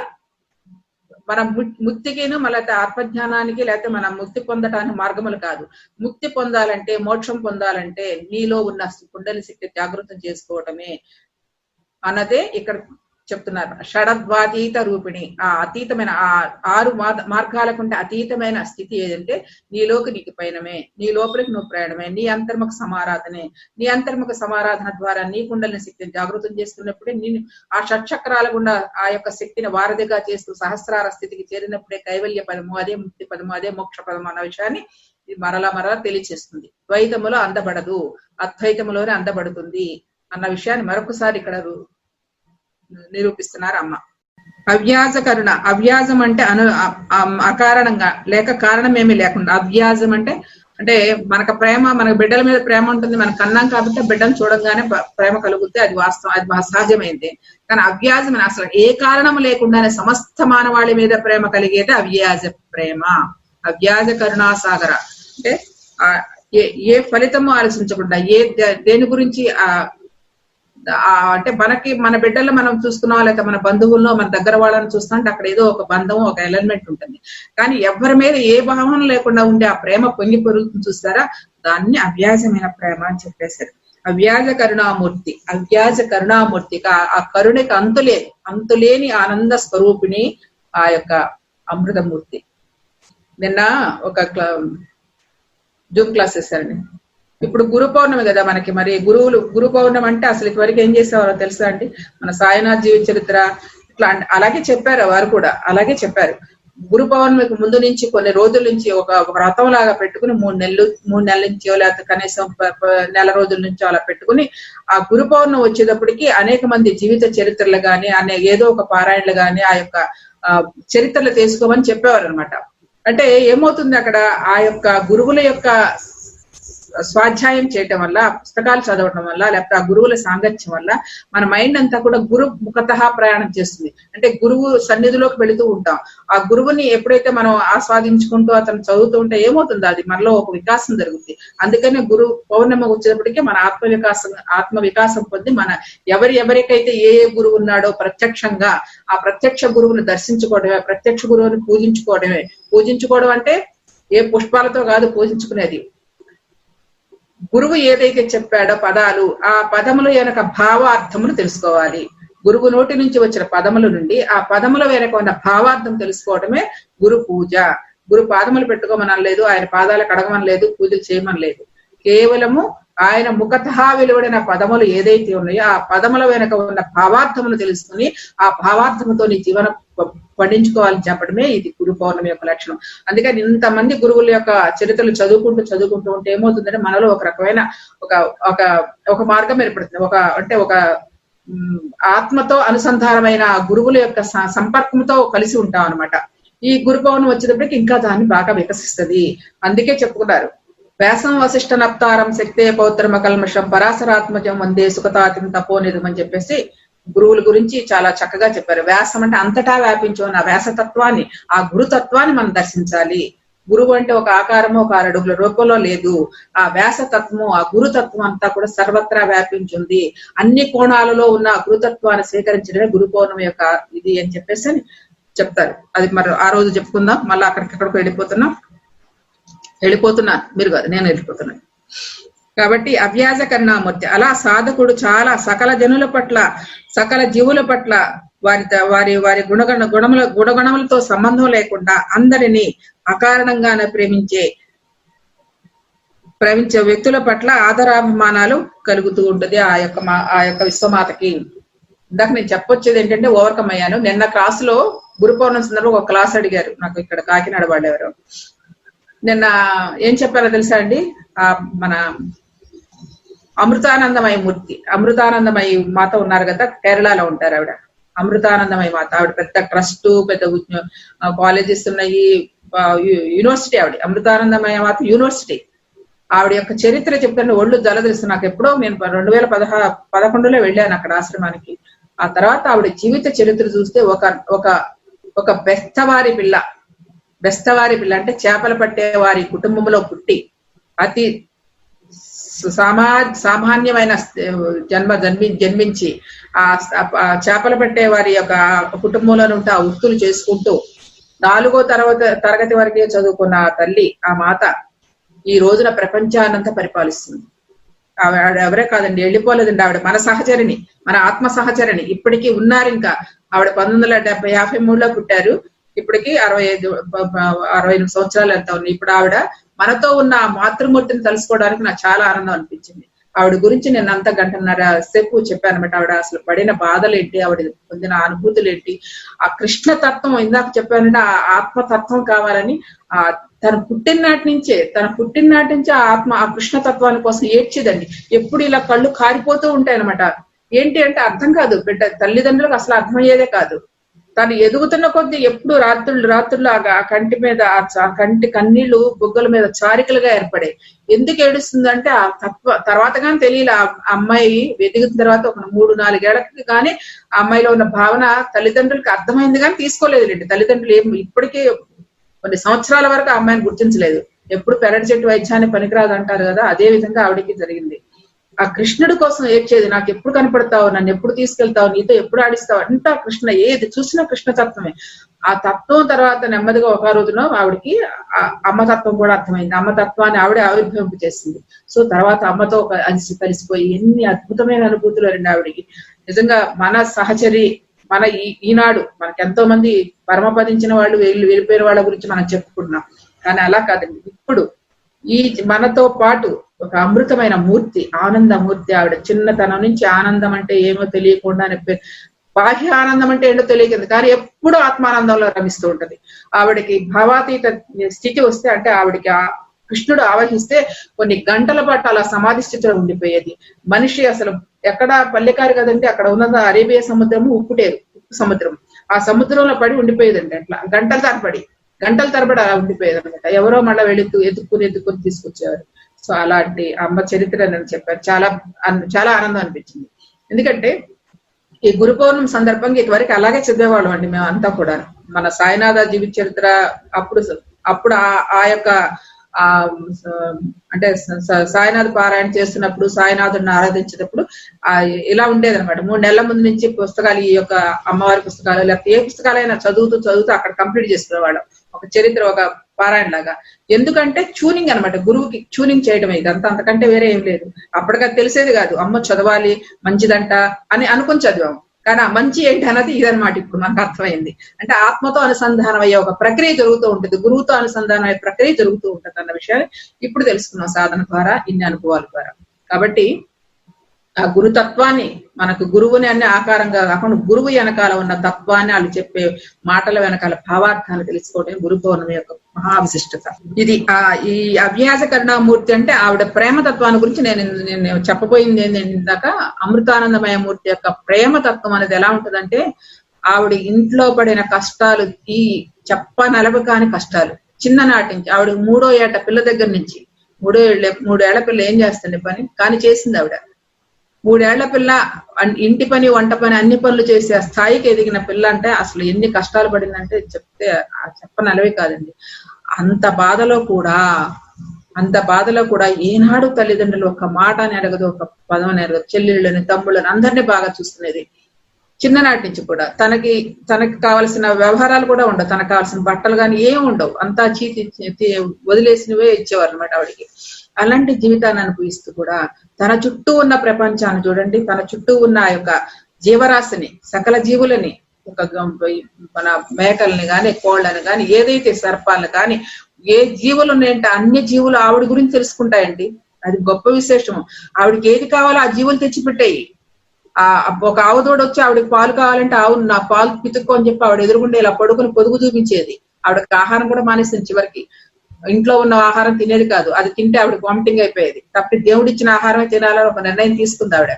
S1: మన ముక్తికిను మళ్ళీ ఆత్మజ్ఞానానికి లేకపోతే మన ముక్తి పొందటానికి మార్గములు కాదు. ముక్తి పొందాలంటే, మోక్షం పొందాలంటే నీలో ఉన్న కుండలి శక్తి జాగృతం చేసుకోవటమే అన్నదే ఇక్కడ చెప్తున్నారు. షడద్వాతీత రూపిణి, ఆ అతీతమైన ఆ 6 మార్గాలకుంటే అతీతమైన స్థితి ఏదంటే నీలోకి నీకు పయనమే, నీ లోపలికి నువ్వు ప్రయాణమే, నీ అంతర్ముఖ సమారాధనే. నీ అంతర్ముఖ సమారాధన ద్వారా నీ కుండలిని శక్తిని జాగృతం చేసుకున్నప్పుడే నేను ఆ షట్చక్రాల గుండా ఆ యొక్క శక్తిని వారధిగా చేస్తూ సహస్రార స్థితికి చేరినప్పుడే కైవల్య పదము, అదే ముక్తి పదము, అదే మోక్ష పదము అన్న విషయాన్ని మరలా తెలియచేస్తుంది. ద్వైతములో అందబడదు, అద్వైతములోనే అందబడుతుంది అన్న విషయాన్ని మరొకసారి ఇక్కడ నిరూపిస్తున్నారు అమ్మ. అవ్యాజ కరుణ, అవ్యాజం అంటే అకారణంగా లేక కారణం ఏమీ లేకుండా. అవ్యాజం అంటే మనకు ప్రేమ, మనకు బిడ్డల మీద ప్రేమ ఉంటుంది, మనకు కన్నాం కాబట్టి బిడ్డను చూడంగానే ప్రేమ కలుగుతే అది వాస్తవం, అది సహజమైంది. కానీ అవ్యాజం అసలు ఏ కారణం లేకుండానే సమస్త మానవాళి మీద ప్రేమ కలిగేది అవ్యాజ ప్రేమ. అవ్యాజ కరుణాసాగర అంటే ఏ ఫలితము ఆలోచించకుండా, దేని గురించి అంటే మనకి మన బిడ్డల్లో మనం చూస్తున్నాం, లేకపోతే మన బంధువుల్లో మన దగ్గర వాళ్ళని చూస్తుంటే అక్కడ ఏదో ఒక బంధం, ఒక ఎలిమెంట్ ఉంటుంది. కానీ ఎవరి మీద ఏ భావన లేకుండా ఉండే ఆ ప్రేమ పొంగి పొరుగుతుంది చూస్తారా, దాన్ని అవ్యాజమైన ప్రేమ అని చెప్పేశారు. అవ్యాజ కరుణామూర్తి, అవ్యాజ కరుణామూర్తిగా ఆ కరుణకి అంతులేని ఆనంద స్వరూపిణి ఆ యొక్క అమృతమూర్తి. నిన్న ఒక జూమ్ క్లాస్ చేశారండి. ఇప్పుడు గురు పౌర్ణమి కదా మనకి, మరి గురు పౌర్ణమి అంటే అసలు ఇటువరకు ఏం చేసేవారో తెలుసా అండి? మన సాయినాథ్ జీవిత చరిత్ర ఇట్లా అలాగే చెప్పారు, వారు కూడా అలాగే చెప్పారు. గురు పౌర్ణమికి ముందు నుంచి కొన్ని రోజుల నుంచి ఒక వ్రతం లాగా పెట్టుకుని 3 నెలల నుంచో లేకపోతే కనీసం నెల రోజుల నుంచో అలా పెట్టుకుని ఆ గురు పౌర్ణమి వచ్చేటప్పటికి అనేక మంది జీవిత చరిత్రలు గాని ఏదో ఒక పారాయణలు గాని ఆ యొక్క చరిత్రలు తెలుసుకోమని చెప్పేవారు అనమాట. అంటే ఏమవుతుంది అక్కడ, ఆ యొక్క గురువుల యొక్క స్వాధ్యాయం చేయటం వల్ల, పుస్తకాలు చదవటం వల్ల, లేకపోతే ఆ గురువుల సాంగత్యం వల్ల మన మైండ్ అంతా కూడా గురు ముఖతః ప్రయాణం చేస్తుంది. అంటే గురువు సన్నిధిలోకి వెళుతూ ఉంటాం. ఆ గురువుని ఎప్పుడైతే మనం ఆస్వాదించుకుంటూ అతను చదువుతూ ఉంటే ఏమవుతుంది, అది మనలో ఒక వికాసం జరుగుతుంది. అందుకనే గురు పౌర్ణమి వచ్చేటప్పటికీ మన ఆత్మ వికాసం పొంది మన ఎవరికైతే ఏ గురువు ఉన్నాడో ప్రత్యక్షంగా ఆ ప్రత్యక్ష గురువుని దర్శించుకోవడమే, ప్రత్యక్ష గురువుని పూజించుకోవడం అంటే ఏ పుష్పాలతో కాదు పూజించుకునేది. గురువు ఏదైతే చెప్పాడో పదాలు, ఆ పదముల వెనక భావార్థములు తెలుసుకోవాలి. గురువు నోటి నుంచి వచ్చిన పదముల నుండి ఆ పదముల వెనక ఉన్న భావార్థం తెలుసుకోవడమే గురు పూజ. గురు పాదములు పెట్టుకోమని లేదు, ఆయన పాదాలు కడగమని లేదు, పూజలు చేయమని లేదు. కేవలము ఆయన ముఖతః వెలువడిన పదములు ఏదైతే ఉన్నాయో ఆ పదముల వెనక ఉన్న భావార్థములు తెలుసుకుని ఆ భావార్థముతో నీ జీవనం పండించుకోవాలని చెప్పడమే ఇది గురు పౌర్ణమి యొక్క లక్షణం. అందుకని ఇంతమంది గురువుల యొక్క చరిత్రలు చదువుకుంటూ ఉంటే ఏమవుతుందంటే మనలో ఒక రకమైన ఒక మార్గం ఏర్పడుతుంది. ఒక ఆత్మతో అనుసంధానమైన గురువుల యొక్క సంపర్కంతో కలిసి ఉంటాం అనమాట. ఈ గురు పౌర్ణమి వచ్చేటప్పటికి ఇంకా దాన్ని బాగా వికసిస్తుంది. అందుకే చెప్పుకున్నారు, వ్యాసం వశిష్ఠ నప్తారం శక్తే పౌత్రమ కల్మషం పరాశరాత్మజం వందే సుఖతాతిం తపోనిధం అని చెప్పేసి గురువుల గురించి చాలా చక్కగా చెప్పారు. వ్యాసం అంటే అంతటా వ్యాపించి ఉన్న వ్యాసతత్వాన్ని, ఆ గురుతత్వాన్ని మనం దర్శించాలి. గురువు అంటే ఒక ఆకారము, ఒక 6 అడుగుల రూపంలో లేదు. ఆ వ్యాసతత్వము, ఆ గురుతత్వం అంతా కూడా సర్వత్రా వ్యాపించింది. అన్ని కోణాలలో ఉన్న గురుతత్వాన్ని స్వీకరించడమే గురు పౌర్ణమి యొక్క ఇది అని చెప్పేసి చెప్తారు. అది మరి ఆ రోజు చెప్పుకుందాం. మళ్ళీ అక్కడికెక్కడికో వెళ్ళిపోతున్నాను, మీరు కాదు నేను వెళ్ళిపోతున్నాను. కాబట్టి అవ్యాజ కరుణామూర్తి అలా సాధకుడు చాలా సకల జనుల పట్ల, సకల జీవుల పట్ల వారి గుణగణములతో సంబంధం లేకుండా అందరినీ అకారణంగానే ప్రేమించే వ్యక్తుల పట్ల ఆదరాభిమానాలు కలుగుతూ ఉంటుంది ఆ యొక్క విశ్వమాతకి. ఇందాక నేను చెప్పొచ్చేది ఏంటంటే ఓవర్కమ్ అయ్యాను. నిన్న క్లాసులో గురు పౌర్ణమి సందర్భంగా ఒక క్లాస్ అడిగారు నాకు ఇక్కడ కాకినాడ వాళ్ళు ఎవరు. నిన్న ఏం చెప్పారో తెలుసా అండి, మన అమృతానందమయ మూర్తి, అమృతానందమయ మాత ఉన్నారు కదా, కేరళలో ఉంటారు ఆవిడ. అమృతానందమయ మాత ఆవిడ పెద్ద ట్రస్ట్, పెద్ద కాలేజెస్ ఉన్నాయి, యూనివర్సిటీ ఆవిడ. అమృతానందమయ మాత యూనివర్సిటీ. ఆవిడ యొక్క చరిత్ర చెప్తుంటే ఒళ్ళు జలదరిస్తుంది. నాకు ఎప్పుడో నేను 2011లో వెళ్ళాను అక్కడ ఆశ్రమానికి. ఆ తర్వాత ఆవిడ జీవిత చరిత్ర చూస్తే ఒక బెస్తవారి పిల్ల అంటే చేపలు పట్టే వారి కుటుంబంలో పుట్టి అతి సామాన్యమైన జన్మించి ఆ చేపలు పట్టే వారి యొక్క కుటుంబంలో ఉంటే ఆ వృత్తులు చేసుకుంటూ 4వ తరగతి వరకే చదువుకున్న ఆ తల్లి, ఆ మాత ఈ రోజున ప్రపంచానంతా పరిపాలిస్తుంది. ఆవిడ ఎవరే కాదండి, వెళ్ళిపోలేదండి. ఆవిడ మన సహచరిని, మన ఆత్మ సహచరిని. ఇప్పటికీ ఉన్నారు. ఇంకా ఆవిడ 1953లో పుట్టారు. ఇప్పటికి 65 సంవత్సరాలు ఎంత ఉన్నాయి. ఇప్పుడు ఆవిడ మనతో ఉన్న మాతృమూర్తిని తెలుసుకోవడానికి నాకు చాలా ఆనందం అనిపించింది. ఆవిడ గురించి నేను అంత గంటన్నర సేపు చెప్పాను అనమాట. ఆవిడ అసలు పడిన బాధలు ఏంటి, ఆవిడ పొందిన అనుభూతులు ఏంటి, ఆ కృష్ణ తత్వం ఇందాక చెప్పానంటే ఆ ఆత్మతత్వం కావాలని తన పుట్టిననాటి నుంచే ఆ కృష్ణతత్వాని కోసం ఏడ్చేదండి. ఎప్పుడు ఇలా కళ్ళు కారిపోతూ ఉంటాయి అనమాట. ఏంటి అంటే అర్థం కాదు, బిడ్డ తల్లిదండ్రులకు అసలు అర్థమయ్యేదే కాదు. తను ఎదుగుతున్న కొద్దీ ఎప్పుడు రాత్రులు ఆ కంటి మీద ఆ కన్నీళ్లు బొగ్గల మీద చారికలుగా ఏర్పడాయి. ఎందుకు ఏడుస్తుందంటే ఆ తర్వాత కానీ తెలియలే. ఆ అమ్మాయి ఎదిగిన తర్వాత ఒక 3-4 ఏళ్లకి కానీ ఆ అమ్మాయిలో ఉన్న భావన తల్లిదండ్రులకి అర్థమైంది కానీ తీసుకోలేదు. తల్లిదండ్రులు ఇప్పటికీ కొన్ని సంవత్సరాల వరకు ఆ అమ్మాయిని గుర్తించలేదు. ఎప్పుడు పెరటి చెట్టు వైద్యాన్ని పనికిరాదు అంటారు కదా, అదే విధంగా ఆవిడకి జరిగింది. ఆ కృష్ణుడి కోసం ఏడ్చేది. నాకు ఎప్పుడు కనపడతావు, నన్ను ఎప్పుడు తీసుకెళ్తావు, నీతో ఎప్పుడు ఆడిస్తావు అంతా కృష్ణ, ఏది చూసినా కృష్ణతత్వమే. ఆ తత్వం తర్వాత నెమ్మదిగా ఒక రోజున ఆవిడకి అమ్మతత్వం కూడా అర్థమైంది. అమ్మతత్వాన్ని ఆవిడే ఆవిర్భవింపు చేసింది. సో తర్వాత అమ్మతో కలిసిపోయి ఎన్ని అద్భుతమైన అనుభూతులు రండి ఆవిడికి. నిజంగా మన సహచరి, మన ఈనాడు మనకి ఎంతో మంది పరమపదించిన వాళ్ళు వెళ్ళిపోయిన వాళ్ళ గురించి మనం చెప్పుకుంటున్నాం. కానీ అలా కాదండి, ఇప్పుడు ఈ మనతో పాటు ఒక అమృతమైన మూర్తి, ఆనందమూర్తి ఆవిడ. చిన్నతనం నుంచి ఆనందం అంటే ఏమో తెలియకుండా, బాహ్య ఆనందం అంటే ఏంటో తెలియదు కానీ ఎప్పుడూ ఆత్మానందంలో రమిస్తూ ఉంటది. ఆవిడకి భావాతీత స్థితి వస్తే అంటే ఆవిడకి కృష్ణుడు ఆవహిస్తే కొన్ని గంటల పాటు అలా సమాధి స్థితిలో ఉండిపోయేది. మనిషి అసలు ఎక్కడ పల్లెకారు కదంటే అక్కడ ఉన్న అరేబియా సముద్రము ఉప్పు సముద్రం, ఆ సముద్రంలో పడి ఉండిపోయేదండి. అట్లా గంటల తరబడి అలా ఉండిపోయేది అనమాట. ఎవరో మళ్ళీ వెళ్ళి ఎత్తుకుని తీసుకొచ్చేవారు. సో అలాంటి అమ్మ చరిత్ర నేను చెప్పాను. చాలా ఆనందం అనిపించింది. ఎందుకంటే ఈ గురు పౌర్ణమి సందర్భంగా ఇదివరకు అలాగే చదివేవాళ్ళం అండి మేము అంతా కూడా. మన సాయినాథ జీవిత చరిత్ర అప్పుడు ఆ యొక్క అంటే సాయినాథ్ పారాయణ చేస్తున్నప్పుడు, సాయినాథుడిని ఆరాధించేటప్పుడు ఇలా ఉండేదన్నమాట. 3 నెలల ముందు నుంచి పుస్తకాలు, ఈ యొక్క అమ్మవారి పుస్తకాలు లేకపోతే ఏ పుస్తకాలైనా చదువుతూ అక్కడ కంప్లీట్ చేసుకునేవాళ్ళం. ఒక చరిత్ర, ఒక పారాయణ లాగా. ఎందుకంటే ట్యూనింగ్ అనమాట, గురువుకి ట్యూనింగ్ చేయడం ఇదంతా, అంతకంటే వేరే ఏం లేదు. అప్పటికి తెలిసేది కాదు. అమ్మ చదవాలి మంచిదంట అని అనుకుని చదివాము. కానీ ఆ మంచి ఏంటి అన్నది ఇదనమాట ఇప్పుడు మనకు అర్థమైంది. అంటే ఆత్మతో అనుసంధానం అయ్యే ఒక ప్రక్రియ జరుగుతూ ఉంటుంది, గురువుతో అనుసంధానం అయ్యే ప్రక్రియ జరుగుతూ ఉంటుంది అన్న విషయాన్ని ఇప్పుడు తెలుసుకున్నాం సాధన ద్వారా, ఇన్ని అనుభవాల ద్వారా. కాబట్టి ఆ గురుతత్వాన్ని, మనకు గురువుని అన్ని ఆకారంగా కాకుండా గురువు వెనకాల ఉన్న తత్వాన్ని, వాళ్ళు చెప్పే మాటల వెనకాల భావార్థాన్ని తెలుసుకోవడం గురు పౌర్ణమి యొక్క మహావిశిష్టత. ఇది ఈ అభ్యాస కరుణామూర్తి అంటే ఆవిడ ప్రేమతత్వాన్ని గురించి నేను చెప్పబోయింది ఏంటంటే, ఇందాక అమృతానందమయ మూర్తి యొక్క ప్రేమతత్వం అనేది ఎలా ఉంటుందంటే, ఆవిడ ఇంట్లో పడిన కష్టాలు, ఈ చెప్పనలవి కాని కష్టాలు చిన్ననాటి నుంచి. ఆవిడ 3వ ఏట పిల్ల దగ్గర నుంచి, 3 ఏళ్ల పిల్ల ఏం చేస్తుంది పని కానీ చేసింది ఆవిడ. 3 ఏళ్ల పిల్ల ఇంటి పని, వంట పని, అన్ని పనులు చేసి ఆ స్థాయికి ఎదిగిన పిల్ల అంటే అసలు ఎన్ని కష్టాలు పడిందంటే చెప్పనలవే కాదండి. అంత బాధలో కూడా ఏనాడు తల్లిదండ్రులు ఒక మాట అని అడగదు, ఒక పదం అని అడగదు. చెల్లెళ్ళని, తమ్ముళ్ళని అందరినీ బాగా చూసుకునేది చిన్ననాటి నుంచి కూడా. తనకి కావాల్సిన వ్యవహారాలు కూడా ఉండవు, తనకు కావాల్సిన బట్టలు కానీ ఏమి ఉండవు, అంతా వదిలేసినవే ఇచ్చేవారు అనమాట ఆవిడికి. అలాంటి జీవితాన్ని అనుభవిస్తూ కూడా తన చుట్టూ ఉన్న ప్రపంచాన్ని చూడండి, తన చుట్టూ ఉన్న ఆ యొక్క జీవరాశిని, సకల జీవులని, ఒక మన మేకల్ని కానీ, కోళ్ళని కానీ, ఏదైతే సర్పాలను కానీ, ఏ జీవులు ఉన్నాయంటే అన్ని జీవులు ఆవిడ గురించి తెలుసుకుంటాయండి. అది గొప్ప విశేషం. ఆవిడకి ఏది కావాలో ఆ జీవులు తెచ్చిపెట్టాయి. ఒక ఆవు తోడు వచ్చి ఆవిడకి పాలు కావాలంటే ఆవు నా పాలు పితుక్కో అని చెప్పి ఆవిడ ఎదురుగుండే ఇలా పడుకుని పొదుగు చూపించేది. ఆవిడకి ఆహారం కూడా మానేసింది చివరికి. ఇంట్లో ఉన్న ఆహారం తినేది కాదు, అది తింటే ఆవిడకి వామిటింగ్ అయిపోయేది. తప్పి దేవుడిచ్చిన ఆహారమే తినాలని ఒక నిర్ణయం తీసుకుంది ఆవిడ.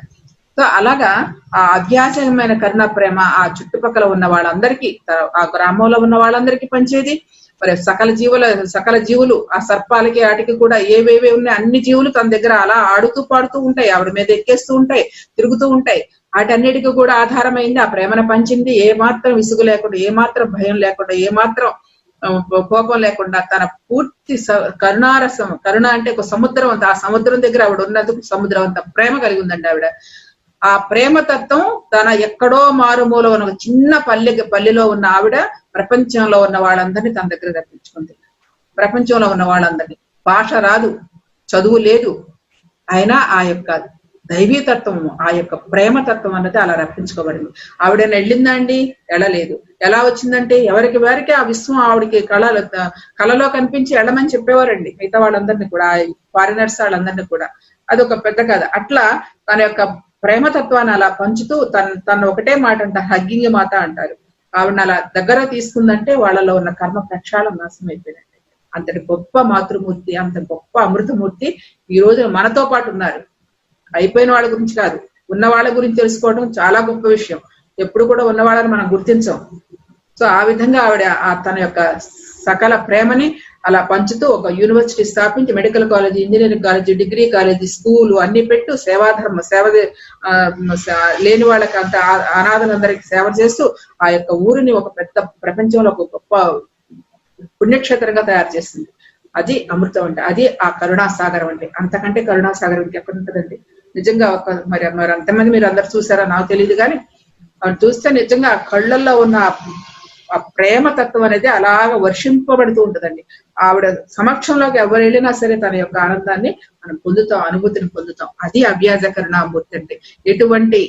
S1: సో అలాగా ఆ అభ్యాసమైన కరుణ ప్రేమ ఆ చుట్టుపక్కల ఉన్న వాళ్ళందరికీ, ఆ గ్రామంలో ఉన్న వాళ్ళందరికీ పంచేది. మరి సకల జీవులు ఆ సర్పాలకి వాటికి కూడా ఏవేవి ఉన్నాయి అన్ని జీవులు తన దగ్గర అలా ఆడుతూ పాడుతూ ఉంటాయి, ఆవిడ మీద ఎక్కేస్తూ ఉంటాయి, తిరుగుతూ ఉంటాయి. వాటన్నిటికీ కూడా ఆధారమైంది ఆ ప్రేమను పంచింది. ఏమాత్రం విసుగు లేకుండా, ఏమాత్రం భయం లేకుండా, ఏమాత్రం కోపం లేకుండా తన పూర్తి కరుణారసం, కరుణ అంటే ఒక సముద్రం అంత, ఆ సముద్రం దగ్గర ఆవిడ ఉన్నందుకు సముద్రం అంత ప్రేమ కలిగి ఉందండి ఆవిడ. ఆ ప్రేమ తత్వం తన ఎక్కడో మారుమూల ఉన్న చిన్న పల్లెలో ఉన్న ఆవిడ ప్రపంచంలో ఉన్న వాళ్ళందరినీ తన దగ్గర రప్పించుకుంది. ప్రపంచంలో ఉన్న వాళ్ళందరినీ, భాష రాదు, చదువు లేదు, అయినా ఆ యొక్క దైవీతత్వము, ఆ యొక్క ప్రేమతత్వం అన్నది అలా రప్పించుకోబడింది. ఆవిడని వెళ్ళిందా అండి? వెళ్ళలేదు. ఎలా వచ్చిందంటే ఎవరికి వారికి ఆ విశ్వం ఆవిడకి కళలో కనిపించి వెళ్ళమని చెప్పేవారండి మిగతా వాళ్ళందరినీ కూడా, ఫారినర్స్ వాళ్ళందరినీ కూడా. అదొక పెద్ద కథ. అట్లా తన యొక్క ప్రేమతత్వాన్ని అలా పంచుతూ తను ఒకటే మాట అంటారు, హగ్గింగ్ మాత అంటారు. ఆవిడని అలా దగ్గర తీసుకుందంటే వాళ్ళలో ఉన్న కర్మ ప్రక్షాళన నాశనం అయిపోయినట్టే. అంతటి గొప్ప మాతృమూర్తి, అంత గొప్ప అమృతమూర్తి ఈ రోజు మనతో పాటు ఉన్నారు. అయిపోయిన వాళ్ళ గురించి కాదు, ఉన్న వాళ్ళ గురించి తెలుసుకోవడం చాలా గొప్ప విషయం. ఎప్పుడు కూడా ఉన్న వాళ్ళని మనం గుర్తించాం. సో ఆ విధంగా ఆవిడ తన యొక్క సకల ప్రేమని అలా పంచుతూ ఒక యూనివర్సిటీ స్థాపించి, medical college, engineering college, degree college, school అన్ని పెట్టు, సేవాధర్మ సేవ లేని వాళ్ళకి అంత అనాథలందరికీ సేవ చేస్తూ ఆ యొక్క ఊరిని ఒక పెద్ద ప్రపంచంలో ఒక గొప్ప పుణ్యక్షేత్రంగా తయారు చేస్తుంది. అది అమృతం అంటే, అది ఆ కరుణాసాగరం అంటే. అంతకంటే కరుణాసాగరం ఎక్కడ ఉంటుందండి నిజంగా. మరి అంతమంది మీరు అందరు చూసారా నాకు తెలియదు, కానీ చూస్తే నిజంగా కళ్ళల్లో ఉన్న ఆ ప్రేమ తత్వం అనేది అలాగ వర్షింపబడుతూ ఉంటుందండి. ఆవిడ సమక్షంలోకి ఎవరు వెళ్ళినా సరే తన యొక్క ఆనందాన్ని మనం పొందుతాం, అనుభూతిని పొందుతాం. అది అవ్యాజ కరుణామూర్తి అంటే. ఎటువంటి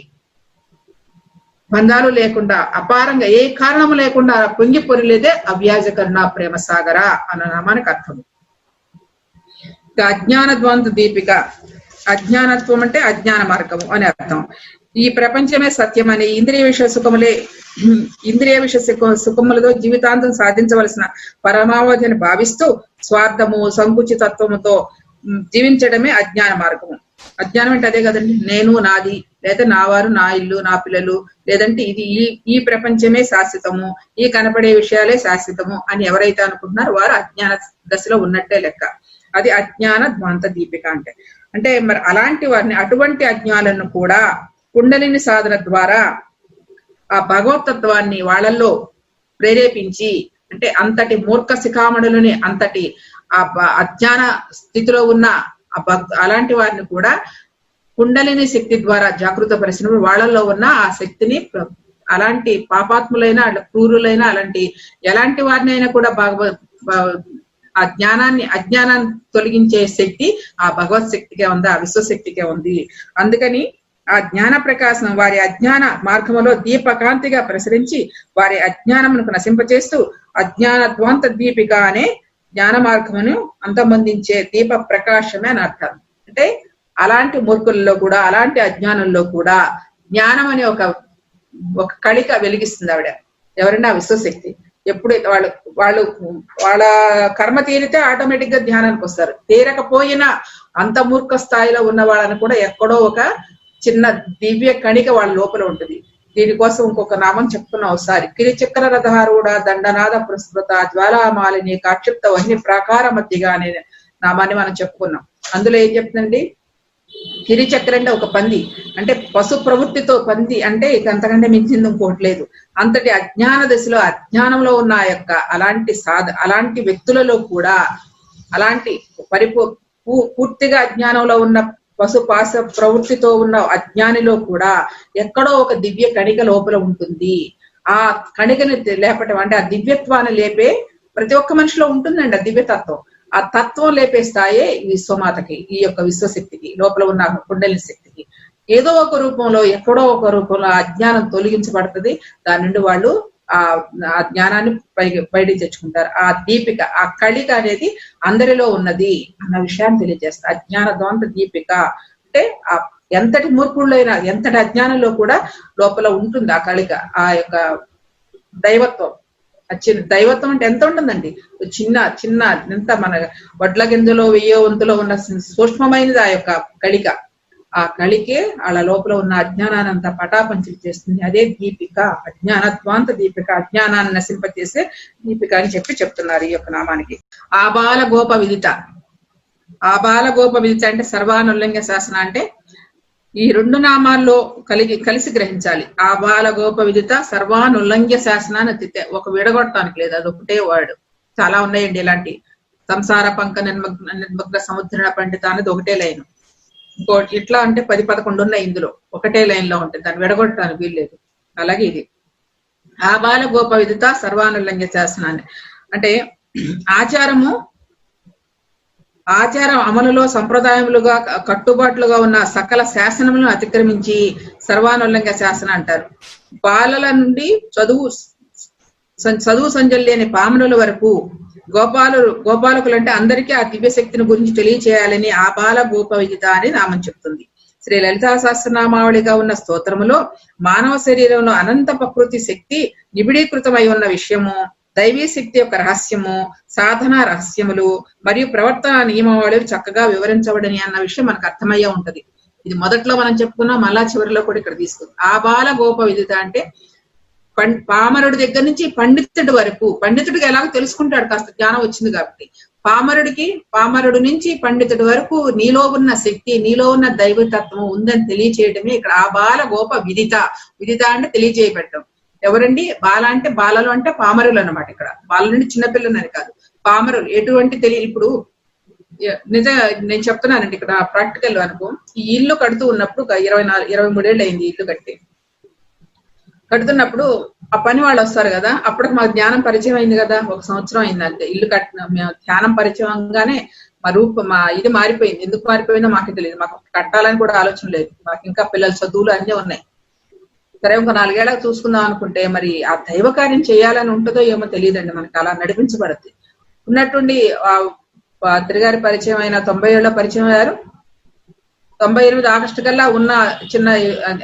S1: బంధాలు లేకుండా, అపారంగా ఏ కారణము లేకుండా పొంగి పొరిలేదే అవ్యాజ కరుణా ప్రేమ సాగర అన్న నామానికి అర్థం. అజ్ఞాన ద్వంద్వ దీపిక, అజ్ఞానత్వం అంటే అజ్ఞాన మార్గము అని అర్థం. ఈ ప్రపంచమే సత్యమని, ఇంద్రియ విషయ సుఖములతో జీవితాంతం సాధించవలసిన పరమావధిని భావిస్తూ స్వార్థము, సంకుచితత్వముతో జీవించడమే అజ్ఞాన మార్గము. అజ్ఞానం అంటే అదే కదండి, నేను, నాది, లేదా నా వారు, నా ఇల్లు, నా పిల్లలు, లేదంటే ఇది ఈ ప్రపంచమే శాశ్వతము, ఈ కనపడే విషయాలే శాశ్వతము అని ఎవరైతే అనుకుంటున్నారో వారు అజ్ఞాన దశలో ఉన్నట్టే లెక్క. అది అజ్ఞాన ధ్వాంత దీపిక అంటే మరి అలాంటి వారిని, అటువంటి అజ్ఞానాలను కూడా కుండలిని సాధన ద్వారా ఆ భగవతత్వాన్ని వాళ్ళల్లో ప్రేరేపించి, అంటే అంతటి మూర్ఖ శిఖామణులని, అంతటి ఆ అజ్ఞాన స్థితిలో ఉన్న అలాంటి వారిని కూడా కుండలిని శక్తి ద్వారా జాగృత పరిచినప్పుడు వాళ్ళల్లో ఉన్న ఆ శక్తిని, అలాంటి పాపాత్ములైన, క్రూరులైన, అలాంటి ఎలాంటి వారిని అయినా కూడా అజ్ఞానాన్ని తొలగించే శక్తి ఆ భగవత్ శక్తికే ఉంది, ఆ విశ్వశక్తికే ఉంది. అందుకని ఆ జ్ఞాన ప్రకాశం వారి అజ్ఞాన మార్గములో దీపకాంతిగా ప్రసరించి వారి అజ్ఞానమునకు నశింపచేస్తూ అజ్ఞాన ధ్వంత దీపిక అనే జ్ఞాన మార్గమును అంతమొందించే దీప ప్రకాశమే అని అర్థం. అంటే అలాంటి మూర్ఖుల్లో కూడా, అలాంటి అజ్ఞానంలో కూడా జ్ఞానం అనే ఒక కళిక వెలిగిస్తుంది ఆవిడ. ఎవరైనా విశ్వశక్తి. ఎప్పుడైతే వాళ్ళ కర్మ తీరితే ఆటోమేటిక్ గా ధ్యానానికి వస్తారు. తీరకపోయినా అంత మూర్ఖ స్థాయిలో ఉన్న వాళ్ళని కూడా ఎక్కడో ఒక చిన్న దివ్య కణిక వాళ్ళ లోపల ఉంటుంది. దీనికోసం ఇంకొక నామం చెప్పుకున్నాం ఒకసారి. కిరిచక్ర రథారూఢ దండనాద ప్రస్ఫుట జ్వాలామాలిని కాక్షిప్త వహ్ని ప్రాకార మధ్యగా అనే నామాన్ని మనం చెప్పుకున్నాం. అందులో ఏం చెప్తుందండి, కిరిచక్ర అంటే ఒక పంది, అంటే పశు ప్రవృత్తితో పంది అంటే ఇక అంతకంటే మించింది ఇంకోటి లేదు. అంతటి అజ్ఞాన దశలో, అజ్ఞానంలో ఉన్న యొక్క అలాంటి వ్యక్తులలో కూడా, అలాంటి పూర్తిగా అజ్ఞానంలో ఉన్న పశుపాస ప్రవృత్తితో ఉన్న అజ్ఞానిలో కూడా ఎక్కడో ఒక దివ్య కణిక లోపల ఉంటుంది. ఆ కణికని లేపటం అంటే ఆ దివ్యత్వాన్ని లేపే ప్రతి ఒక్క మనిషిలో ఉంటుందండి ఆ దివ్యతత్వం. ఆ తత్వం లేపే స్థాయే ఈ విశ్వమాతకి, ఈ యొక్క విశ్వశక్తికి, లోపల ఉన్న కుండలిని శక్తికి. ఏదో ఒక రూపంలో, ఎక్కడో ఒక రూపంలో అజ్ఞానం తొలగించబడుతుంది. దాని నుండి వాళ్ళు ఆ జ్ఞానాన్ని బయటికి తెచ్చుకుంటారు. ఆ దీపిక, ఆ కళిక అనేది అందరిలో ఉన్నది అన్న విషయాన్ని తెలియజేస్తారు. అజ్ఞాన ధ్వంత దీపిక అంటే ఆ ఎంతటి మూర్ఖుళ్ళైనా ఎంతటి అజ్ఞానంలో కూడా లోపల ఉంటుంది ఆ కళిక, ఆ యొక్క దైవత్వం. దైవత్వం అంటే ఎంత ఉంటుందండి, చిన్న చిన్న ఎంత మన వడ్ల గింజలో 1000 వంతులో ఉన్న సూక్ష్మమైనది ఆ యొక్క కళిక. ఆ కళికే వాళ్ళ లోపల ఉన్న అజ్ఞానాన్ని అంతా పటాపంచలు చేస్తుంది. అదే దీపిక, అజ్ఞానత్వాంత దీపిక, అజ్ఞానాన్ని నశింపచేసే దీపిక అని చెప్తున్నారు ఈ యొక్క నామానికి. ఆబాల గోప విదిత. ఆబాల గోప విదిత అంటే సర్వానుల్లంఘ్య శాసన అంటే ఈ 2 నామాల్లో కలిసి గ్రహించాలి. ఆబాల గోప విదిత సర్వానుల్లంఘ్య శాసనాన్ని ఎత్తితే ఒక విడగొట్టడానికి లేదు, అది ఒకటే వర్డ్. చాలా ఉన్నాయండి ఇలాంటి. సంసార పంక నిర్మగ్న సముద్ర పండిత అనేది ఒకటే లైన్. ఇంకోటి ఇట్లా అంటే 10-11 ఉన్నాయి ఇందులో, ఒకటే లైన్ లో ఉంటుంది, దాన్ని విడగొట్టడానికి వీల్లేదు. అలాగే ఇది ఆబాల గోప విదిత సర్వానుల్లంఘ్య శాసనాన్ని అంటే ఆచారం అమలులో సంప్రదాయములుగా కట్టుబాట్లుగా ఉన్న సకల శాసనములను అతిక్రమించి సర్వానుల్లంఘ్య శాసన అంటారు. బాలల నుండి చదువు సంజలు లేని పామనుల వరకు గోపాలకులు అంటే అందరికీ ఆ దివ్యశక్తిని గురించి తెలియచేయాలని ఆబాల గోప విదిత అని నామం చెప్తుంది. శ్రీ లలితా సహస్రనామావళిగా ఉన్న స్తోత్రములో మానవ శరీరంలో అనంత ప్రకృతి శక్తి నిబిడీకృతమై ఉన్న విషయము, దైవీ శక్తి యొక్క రహస్యము, సాధన రహస్యములు మరియు ప్రవర్తన నియమావళులు చక్కగా వివరించబడని అన్న విషయం మనకు అర్థమయ్యే ఉంటది. ఇది మొదట్లో మనం చెప్పుకున్నాం, మళ్ళా చివరిలో కూడా ఇక్కడ తీసుకుంది. ఆబాల గోప విదిత అంటే పామరుడి దగ్గర నుంచి పండితుడి వరకు, పండితుడికి ఎలాగో తెలుసుకుంటాడు, కాస్త జ్ఞానం వచ్చింది కాబట్టి, పామరుడు నుంచి పండితుడి వరకు నీలో ఉన్న శక్తి, నీలో ఉన్న దైవతత్వం ఉందని తెలియచేయడమే ఇక్కడ ఆబాల గోప విదిత. విదిత అంటే తెలియజేయబెట్టడం. ఎవరండి? బాల అంటే బాలలు అంటే పామరులు అనమాట. ఇక్కడ బాల నుండి చిన్నపిల్లలని కాదు, పామరులు. ఎటువంటి ఇప్పుడు నేను చెప్తున్నానండి ఇక్కడ ప్రాక్టికల్ అనుకో. ఈ ఇల్లు కడుతూ ఉన్నప్పుడు 23 ఏళ్ళు అయింది ఇల్లు కడుతున్నప్పుడు ఆ పని వాళ్ళు వస్తారు కదా, అప్పటికి మాకు జ్ఞానం పరిచయం అయింది కదా, 1 సంవత్సరం అయింది అంతే. ఇల్లు ధ్యానం పరిచయంగానే మా ఇది మారిపోయింది. ఎందుకు మారిపోయిందో మాకు తెలియదు, మాకు కట్టాలని కూడా ఆలోచన లేదు, మాకు ఇంకా పిల్లల చదువులు అన్నీ ఉన్నాయి. సరే ఒక 4 ఏళ్ళకి చూసుకుందాం అనుకుంటే మరి ఆ దైవ కార్యం చేయాలని ఉంటుందో ఏమో తెలియదండి, మనకి అలా నడిపించబడుతుంది. ఉన్నట్టుండి తిరిగారి పరిచయం అయిన 90 ఏళ్ళ పరిచయం అయ్యారు. 98 ఆగస్టు కల్లా ఉన్న చిన్న,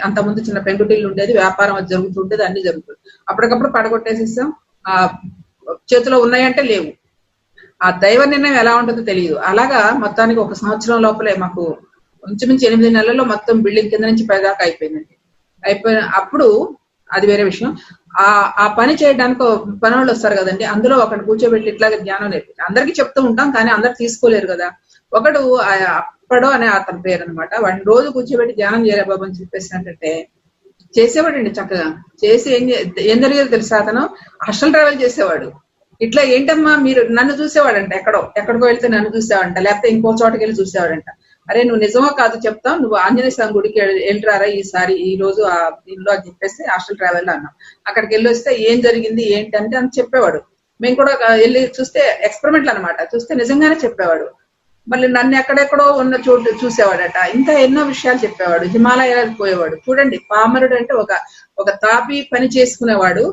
S1: అంతకుముందు చిన్న పెంకుటిల్లు ఉండేది, వ్యాపారం అది జరుగుతుంటేది, అన్ని జరుగుతుంది. అప్పటికప్పుడు పడగొట్టేసిస్తాం. ఆ చేతిలో ఉన్నాయంటే లేవు. ఆ దైవ నిర్ణయం ఎలా ఉంటుందో తెలియదు. అలాగా మొత్తానికి 1 సంవత్సరం లోపలే మాకు ఇంచుమించు 8 నెలల్లో మొత్తం బిల్డింగ్ కింద నుంచి పైదాకా అయిపోయిందండి. అప్పుడు అది వేరే విషయం. ఆ పని చేయడానికి పని వాళ్ళు వస్తారు కదండి, అందులో ఒకటి కూర్చోబెట్టి ఇట్లాగే జ్ఞానం నేర్పి అందరికీ చెప్తూ ఉంటాం, కానీ అందరు తీసుకోలేరు కదా. ఒకడు అప్పడో అనే అతని పేరు అనమాట. వాడిని రోజు కూర్చోబెట్టి ధ్యానం చేయలే బాబు అని చెప్పేసినట్టే చేసేవాడండి. చక్కగా చేసి ఏం జరిగేది తెలుసా, అతను హాస్టల్ ట్రావెల్ చేసేవాడు. ఇట్లా ఏంటమ్మా మీరు నన్ను చూసేవాడంట, ఎక్కడికో వెళ్తే నన్ను చూసేవాడంట, లేకపోతే ఇంకో చోటకి వెళ్ళి చూసేవాడంట. అరే నువ్వు నిజమో కాదు చెప్తావు, నువ్వు ఆంజనేయ స్వామి గుడికి వెళ్ళరారా ఈ రోజు ఆ దీనిలో అని చెప్పేసి హాస్టల్ ట్రావెల్ అన్నాం. అక్కడికి వెళ్ళి వస్తే ఏం జరిగింది ఏంటంటే అని చెప్పేవాడు. మేము కూడా వెళ్ళి చూస్తే ఎక్స్పెరిమెంట్లు అనమాట, చూస్తే నిజంగానే చెప్పేవాడు. మళ్ళీ నన్ను ఎక్కడెక్కడో ఉన్న చోటు చూసేవాడట, ఇంకా ఎన్నో విషయాలు చెప్పేవాడు. హిమాలయాలకు పోయేవాడు. చూడండి, పామరుడు అంటే ఒక తాపి పని చేసుకునేవాడు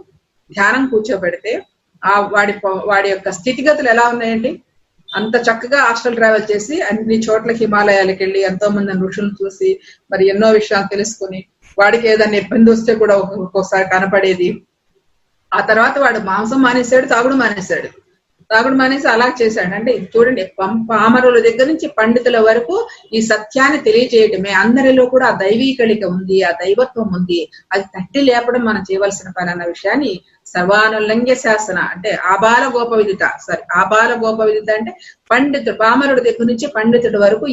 S1: ధ్యానం కూర్చోబెడితే వాడి యొక్క స్థితిగతులు ఎలా ఉన్నాయండి. అంత చక్కగా హాస్టల్ ట్రావెల్ చేసి అన్ని చోట్ల హిమాలయాలకు వెళ్ళి ఎంతో మంది ఋషులను చూసి మరి ఎన్నో విషయాలు తెలుసుకుని, వాడికి ఏదైనా ఇబ్బంది వస్తే కూడా ఒక్కొక్కసారి కనపడేది. ఆ తర్వాత వాడు మాంసం మానేశాడు, తాగుడు మానేసి అలా చేశాడు. అంటే చూడండి, పామరుల దగ్గర నుంచి పండితుల వరకు ఈ సత్యాన్ని తెలియజేయటమే. అందరిలో కూడా ఆ దైవీ కళిక ఉంది, ఆ దైవత్వం ఉంది. అది తట్టి లేపడం మనం చేయవలసిన పని అన్న విషయాన్ని సర్వానుల్లంఘ్య శాసన అంటే ఆబాల గోప విదిత అంటే పామరుడి దగ్గర నుంచి పండితుడి వరకు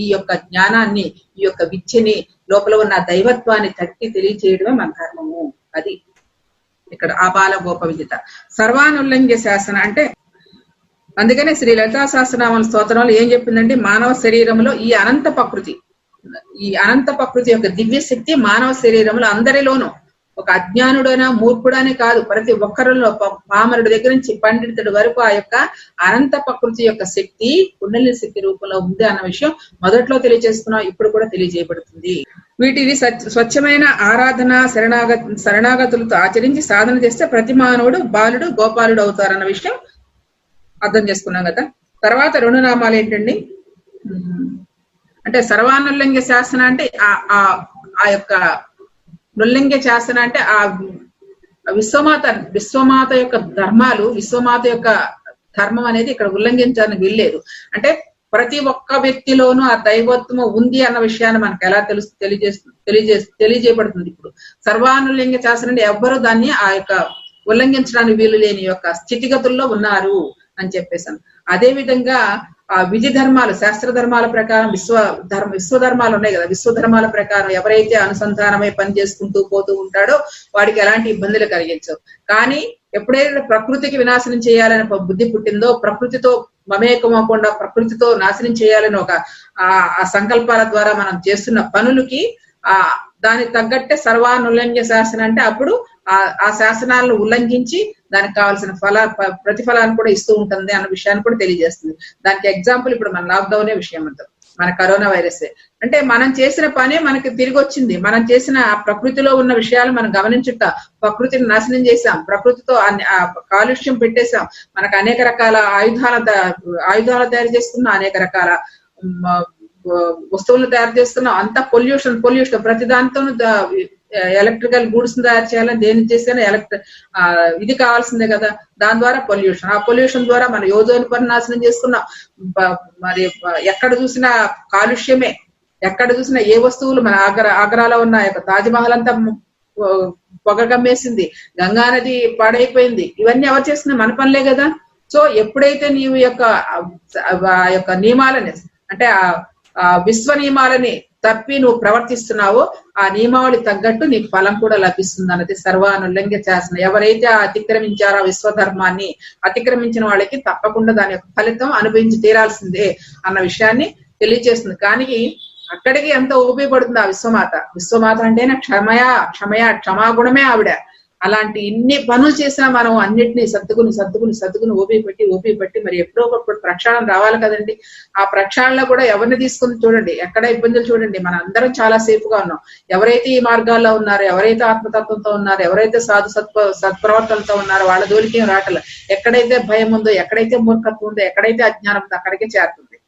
S1: ఈ యొక్క జ్ఞానాన్ని, ఈ యొక్క విద్యని, లోపల ఉన్న దైవత్వాన్ని తట్టి తెలియజేయడమే మన ధర్మము. అది ఇక్కడ ఆబాల గోప విదిత. సర్వానుల్లంఘ్య శాసన అంటే అందుకనే శ్రీ లలితా సహస్రనామ స్తోత్రంలో ఏం చెప్పిందంటే, మానవ శరీరంలో ఈ అనంత ప్రకృతి యొక్క దివ్య శక్తి మానవ శరీరంలో అందరిలోనూ, ఒక అజ్ఞానుడైనా మూర్ఖుడనే కాదు, ప్రతి ఒక్కరిలో పామరుడి దగ్గర నుంచి పండితుడి వరకు ఆ యొక్క అనంత ప్రకృతి యొక్క శక్తి కుండలిని శక్తి రూపంలో ఉంది అన్న విషయం మొదట్లో తెలియజేసుకున్నాం, ఇప్పుడు కూడా తెలియజేయబడుతుంది. వీటిని స్వచ్ఛమైన ఆరాధన శరణాగతులతో ఆచరించి సాధన చేస్తే ప్రతి మానవుడు బాలుడు గోపాలుడు అవుతారన్న విషయం అర్థం చేసుకున్నాం కదా. తర్వాత 2 నామాలు ఏంటండి, అంటే సర్వానుల్లంఘ్య శాసన అంటే ఆ యొక్క నుల్లింగ శాసన అంటే ఆ విశ్వమాత యొక్క ధర్మాలు, విశ్వమాత యొక్క ధర్మం అనేది ఇక్కడ ఉల్లంఘించడానికి వీల్లేదు. అంటే ప్రతి ఒక్క వ్యక్తిలోనూ ఆ దైవత్వం ఉంది అన్న విషయాన్ని మనకు ఎలా తెలియజేయబడుతుంది. ఇప్పుడు సర్వానుల్లింగ శాసనం అంటే ఎవ్వరూ దాన్ని ఆ యొక్క ఉల్లంఘించడానికి వీలు లేని యొక్క స్థితిగతుల్లో ఉన్నారు అని చెప్పేసాను. అదే విధంగా ఆ విధి ధర్మాలు, శాస్త్ర ధర్మాల ప్రకారం విశ్వధర్మాలు ఉన్నాయి కదా, విశ్వధర్మాల ప్రకారం ఎవరైతే అనుసంధానమై పని చేసుకుంటూ పోతూ ఉంటాడో వాడికి ఎలాంటి ఇబ్బందులు కలిగించవు. కానీ ఎప్పుడైతే ప్రకృతికి వినాశనం చేయాలని బుద్ధి పుట్టిందో, ప్రకృతితో మమేకమకుండా ప్రకృతితో నాశనం చేయాలని ఒక ఆ సంకల్పాల ద్వారా మనం చేస్తున్న పనులకి దానికి తగ్గట్టే సర్వానుల్లంఘ్య శాసనం అంటే అప్పుడు ఆ శాసనాలను ఉల్లంఘించి దానికి కావాల్సిన ప్రతిఫలాన్ని కూడా ఇస్తూ ఉంటుంది అన్న విషయాన్ని కూడా తెలియజేస్తుంది. దానికి ఎగ్జాంపుల్ ఇప్పుడు మన లాక్డౌనే విషయం అంతా, మన కరోనా వైరస్. అంటే మనం చేసిన పనే మనకి తిరిగి వచ్చింది. మనం చేసిన ప్రకృతిలో ఉన్న విషయాలు మనం గమనించుట, ప్రకృతిని నాశనం చేశాం, ప్రకృతితో కాలుష్యం పెట్టేశాం, మనకు అనేక రకాల ఆయుధాలు తయారు చేసుకున్నాం, అనేక రకాల వస్తువులను తయారు చేస్తున్నాం. అంతా పొల్యూషన్ ప్రతి దాంతోనూ ఎలక్ట్రికల్ గూడ్స్ తయారు చేయాలని దేని చేసినా ఇది కావాల్సిందే కదా. దాని ద్వారా ఆ పొల్యూషన్ ద్వారా మన ఓజోన్ పొరను నాశనం చేసుకున్నాం. మరి ఎక్కడ చూసినా కాలుష్యమే, ఎక్కడ చూసినా ఏ వస్తువులు మన ఆగ్రాలో ఉన్న తాజ్మహల్ అంతా పొగ గమ్మేసింది, గంగా నది పాడైపోయింది. ఇవన్నీ ఎవరు చేస్తున్నా మన పనులే కదా. సో ఎప్పుడైతే నీవు యొక్క నియమాలని అంటే ఆ విశ్వ నియమాలని తప్పి నువ్వు ప్రవర్తిస్తున్నావో ఆ నియమావళి తగ్గట్టు నీకు ఫలం కూడా లభిస్తుంది అన్నది సర్వానుల్లంఘ్య శాసనం. ఎవరైతే అతిక్రమించారో విశ్వధర్మాన్ని, అతిక్రమించిన వాళ్ళకి తప్పకుండా దాని యొక్క ఫలితం అనుభవించి తీరాల్సిందే అన్న విషయాన్ని తెలియజేస్తుంది. కానీ అక్కడికి ఎంత ఉపయోగపడుతుంది ఆ విశ్వమాత అంటేనే క్షమాగుణమే ఆవిడ. అలాంటి ఇన్ని పనులు చేసినా మనం అన్నిటినీ సర్దుకుని ఓపి పెట్టి మరి ఎప్పుడో ఒకప్పుడు ప్రక్షాళన రావాలి కదండి. ఆ ప్రక్షాళనలో కూడా ఎవరిని తీసుకుని చూడండి, ఎక్కడ ఇబ్బందులు చూడండి. మన అందరం చాలా సేఫ్ గా ఉన్నాం. ఎవరైతే ఈ మార్గాల్లో ఉన్నారో, ఎవరైతే ఆత్మతత్వంతో ఉన్నారో, ఎవరైతే సత్ప్రవర్తనతో ఉన్నారో వాళ్ళ జోలికి ఏం రాటల. ఎక్కడైతే భయం ఉందో, ఎక్కడైతే మూర్ఖత్వం ఉందో, ఎక్కడైతే అజ్ఞానం ఉందో అక్కడికే చేరుతుంది.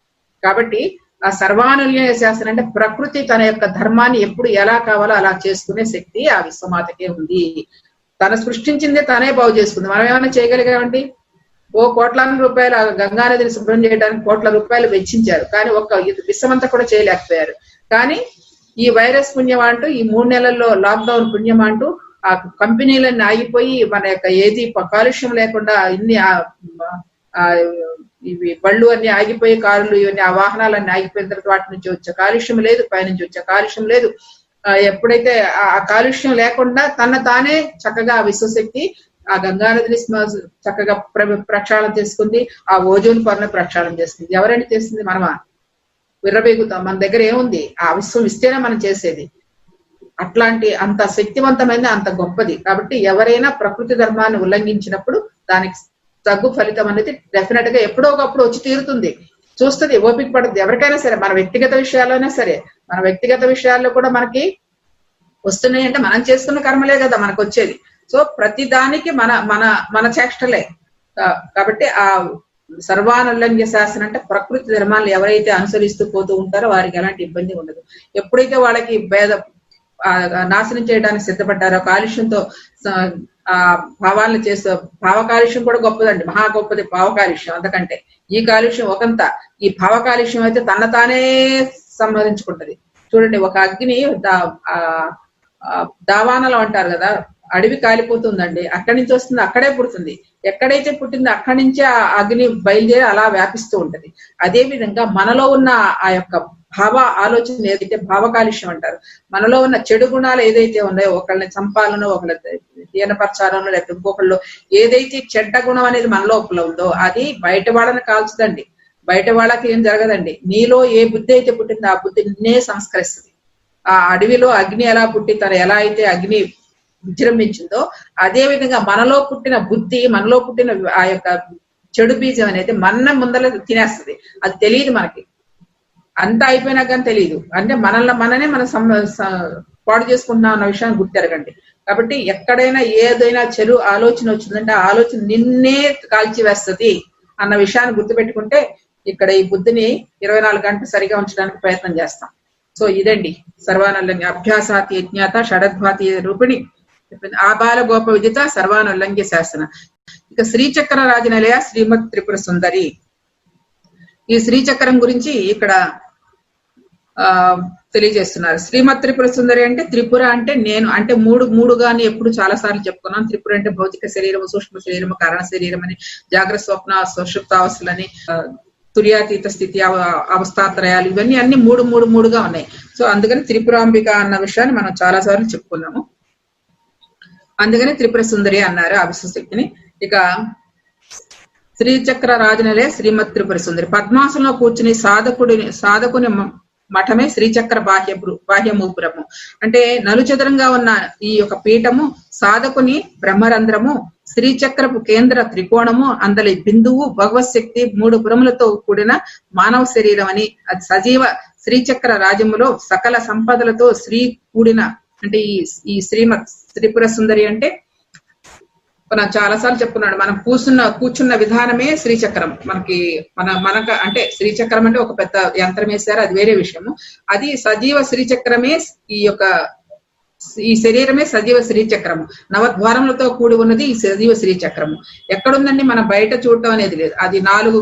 S1: కాబట్టి ఆ సర్వానుల్లంఘ్య శాసనం అంటే ప్రకృతి తన యొక్క ధర్మాన్ని ఎప్పుడు ఎలా కావాలో అలా చేసుకునే శక్తి ఆ విశ్వమాతకే ఉంది. తను సృష్టించిందే తనే బాగు చేసుకుంది. మనం ఏమైనా చేయగలిగామండి? కోట్లాది రూపాయలు గంగానదిని శుభ్రం చేయడానికి కోట్ల రూపాయలు వెచ్చించారు, కానీ ఒక్క విశ్వమంతా కూడా చేయలేకపోయారు. కానీ ఈ వైరస్ పుణ్యం అంటూ, ఈ 3 నెలల్లో లాక్డౌన్ పుణ్యం అంటూ ఆ కంపెనీలన్నీ ఆగిపోయి మన యొక్క ఏది కాలుష్యం లేకుండా ఇన్ని ఇవి బళ్ళు అన్ని ఆగిపోయి, కారులు ఇవన్నీ ఆ వాహనాలన్నీ ఆగిపోయిన తర్వాత వాటి నుంచి వచ్చే కాలుష్యం లేదు, పైనుంచి వచ్చే కాలుష్యం లేదు. ఎప్పుడైతే ఆ కాలుష్యం లేకుండా తానే చక్కగా విశ్వశక్తి ఆ గంగానదిని చక్కగా ప్రక్షాళన చేసుకుంది, ఆ ఓజోన్ పొరను ప్రక్షాళన చేస్తుంది. ఎవరైనా చేస్తుంది? మనమా? విర్రబీగుతాం. మన దగ్గర ఏముంది? ఆ విశ్వం ఇస్తేనే మనం చేసేది. అట్లాంటి అంత శక్తివంతమైన అంత గొప్పది. కాబట్టి ఎవరైనా ప్రకృతి ధర్మాన్ని ఉల్లంఘించినప్పుడు దానికి తగ్గు ఫలితం అనేది డెఫినెట్ గా ఎప్పుడో ఒకప్పుడు వచ్చి తీరుతుంది. చూస్తుంది, ఓపిక పడుతుంది. ఎవరికైనా సరే, మన వ్యక్తిగత విషయాల్లోనే సరే, మన వ్యక్తిగత విషయాల్లో కూడా మనకి వస్తున్నాయి అంటే మనం చేసుకున్న కర్మలే కదా మనకు వచ్చేది. సో ప్రతి దానికి మన చేష్టలే. కాబట్టి ఆ సర్వానుల్లంఘ్య శాసనం అంటే ప్రకృతి ధర్మాలను ఎవరైతే అనుసరిస్తూ పోతూ ఉంటారో వారికి ఎలాంటి ఇబ్బంది ఉండదు. ఎప్పుడైతే వాళ్ళకి నాశనం చేయడానికి సిద్ధపడ్డారో, కాలుష్యంతో భావాలను చేస్తూ, భావ కాలుష్యం కూడా గొప్పదండి, మహా గొప్పది భావ కాలుష్యం. అంతకంటే ఈ కాలుష్యం ఒకంత, ఈ భావ కాలుష్యం అయితే తానే సంహరించుకుంటది. చూడండి, ఒక అగ్ని దావానలు అంటారు కదా, అడవి కాలిపోతుందండి, అక్కడి నుంచి వస్తుంది అక్కడే పుడుతుంది. ఎక్కడైతే పుట్టిందో అక్కడి నుంచే ఆ అగ్ని బయలుదేరి అలా వ్యాపిస్తూ ఉంటది. అదే విధంగా మనలో ఉన్న ఆ యొక్క భావ ఆలోచన ఏదైతే భావ కాలుష్యం అంటారు, మనలో ఉన్న చెడు గుణాలు ఏదైతే ఉన్నాయో, ఒకళ్ళని చంపాలనో, ఒకళ్ళని దీనపరచాలనో, లేకపోతే ఇంకొకళ్ళు ఏదైతే చెడ్డ గుణం అనేది మనలో ఉందో అది బయట వాళ్ళని కాల్చుదండి, బయట వాళ్ళకి ఏం జరగదండి. నీలో ఏ బుద్ధి అయితే పుట్టిందో ఆ బుద్ధి నిన్నే సంస్కరిస్తుంది. ఆ అడవిలో అగ్ని ఎలా పుట్టి తను ఎలా అయితే అగ్ని విజృంభించిందో అదే విధంగా మనలో పుట్టిన బుద్ధి, మనలో పుట్టిన ఆ యొక్క చెడు బీజం అనేది మన ముందర తినేస్తుంది. అది తెలియదు మనకి, అంతా అయిపోయినా కానీ తెలియదు. అంటే మననే మనం పాడు చేసుకుంటున్నాం అన్న విషయాన్ని గుర్తెరగండి. కాబట్టి ఎక్కడైనా ఏదైనా చెడు ఆలోచన వచ్చిందంటే ఆ ఆలోచన నిన్నే కాల్చివేస్తుంది అన్న విషయాన్ని గుర్తుపెట్టుకుంటే ఇక్కడ ఈ బుద్ధిని 24 గంటలు సరిగా ఉంచడానికి ప్రయత్నం చేస్తాం. సో ఇదండి సర్వానుల్లంఘ్య అభ్యాసాతి యజ్ఞాత షడద్వాతి రూపిణి ఆబాల గోప విదిత సర్వానుల్లంఘ్య శాసన. ఇక శ్రీచక్ర రాజనిలయ శ్రీమద్ త్రిపుర సుందరి. ఈ శ్రీచక్రం గురించి ఇక్కడ తెలియజేస్తున్నారు. శ్రీమద్ త్రిపుర సుందరి అంటే త్రిపుర అంటే నేను అంటే మూడుగాని ఎప్పుడు చాలా సార్లు చెప్పుకున్నాం. త్రిపుర అంటే భౌతిక శరీరము, సూక్ష్మ శరీరము, కారణ శరీరం అని, జాగ్రత్త స్వప్న సుషుప్తావస్థలని, తుర్యాతీత స్థితి అవస్థాత్రయాలు, ఇవన్నీ అన్ని మూడుగా ఉన్నాయి. సో అందుకని త్రిపురాంబిక అన్న విషయాన్ని మనం చాలా సార్లు చెప్పుకున్నాము. అందుకని త్రిపుర సుందరి అన్నారు అవిశక్తిని. ఇక శ్రీచక్ర రాజనిలయ శ్రీమద్ త్రిపుర సుందరి. పద్మాసనంలో కూర్చుని సాధకుని మఠమే శ్రీచక్ర బాహ్యమూపురము. అంటే నలుచదరంగా ఉన్న ఈ యొక్క పీఠము సాధకుని బ్రహ్మరంధ్రము, శ్రీచక్రపు కేంద్ర త్రికోణము, అందలి బిందువు భగవత్ శక్తి, 3 పురములతో కూడిన మానవ శరీరం అని. అది సజీవ శ్రీచక్ర రాజ్యములో సకల సంపదలతో శ్రీ కూడిన అంటే ఈ శ్రీమద్ త్రిపుర సుందరి అంటే మనం చాలా సార్లు చెప్పుకున్నాడు. మనం కూర్చున్న విధానమే శ్రీచక్రం. మనకు అంటే శ్రీచక్రం అంటే ఒక పెద్ద యంత్రం వేశారు, అది వేరే విషయము. అది సజీవ శ్రీచక్రమే. ఈ శరీరమే సజీవ శ్రీచక్రము. నవద్వారములతో కూడి ఉన్నది ఈ సజీవ శ్రీచక్రము. ఎక్కడుందండి? మనం బయట చూడటం అనేది లేదు. అది 4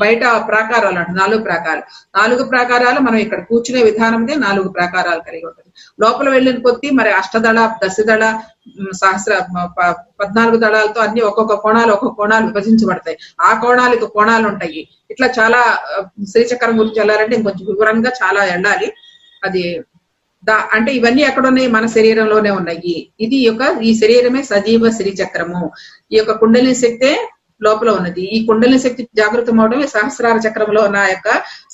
S1: బయట ప్రాకారాలు అంటే 4 ప్రాకారాలు. మనం ఇక్కడ కూర్చునే విధానందే 4 ప్రాకారాలు కలిగి ఉంటుంది. లోపల వెళ్ళిన కొద్దీ మరి అష్టదళ, దశదళ, సహస్ర 14 దళాలతో అన్ని ఒక్కొక్క కోణాలు విభజించబడతాయి. ఆ కోణాలకు కోణాలు ఉంటాయి. ఇట్లా చాలా శ్రీచక్రం గురించి వెళ్ళాలంటే ఇంకొంచెం వివరంగా చాలా వెళ్ళాలి. అది అంటే ఇవన్నీ ఎక్కడున్నాయి? మన శరీరంలోనే ఉన్నాయి. ఈ శరీరమే సజీవ శ్రీచక్రము. ఈ యొక్క కుండలిని శక్తే లోపల ఉన్నది. ఈ కుండలిని శక్తి జాగృతం అవడమే సహస్రార చక్రంలో ఉన్న యొక్క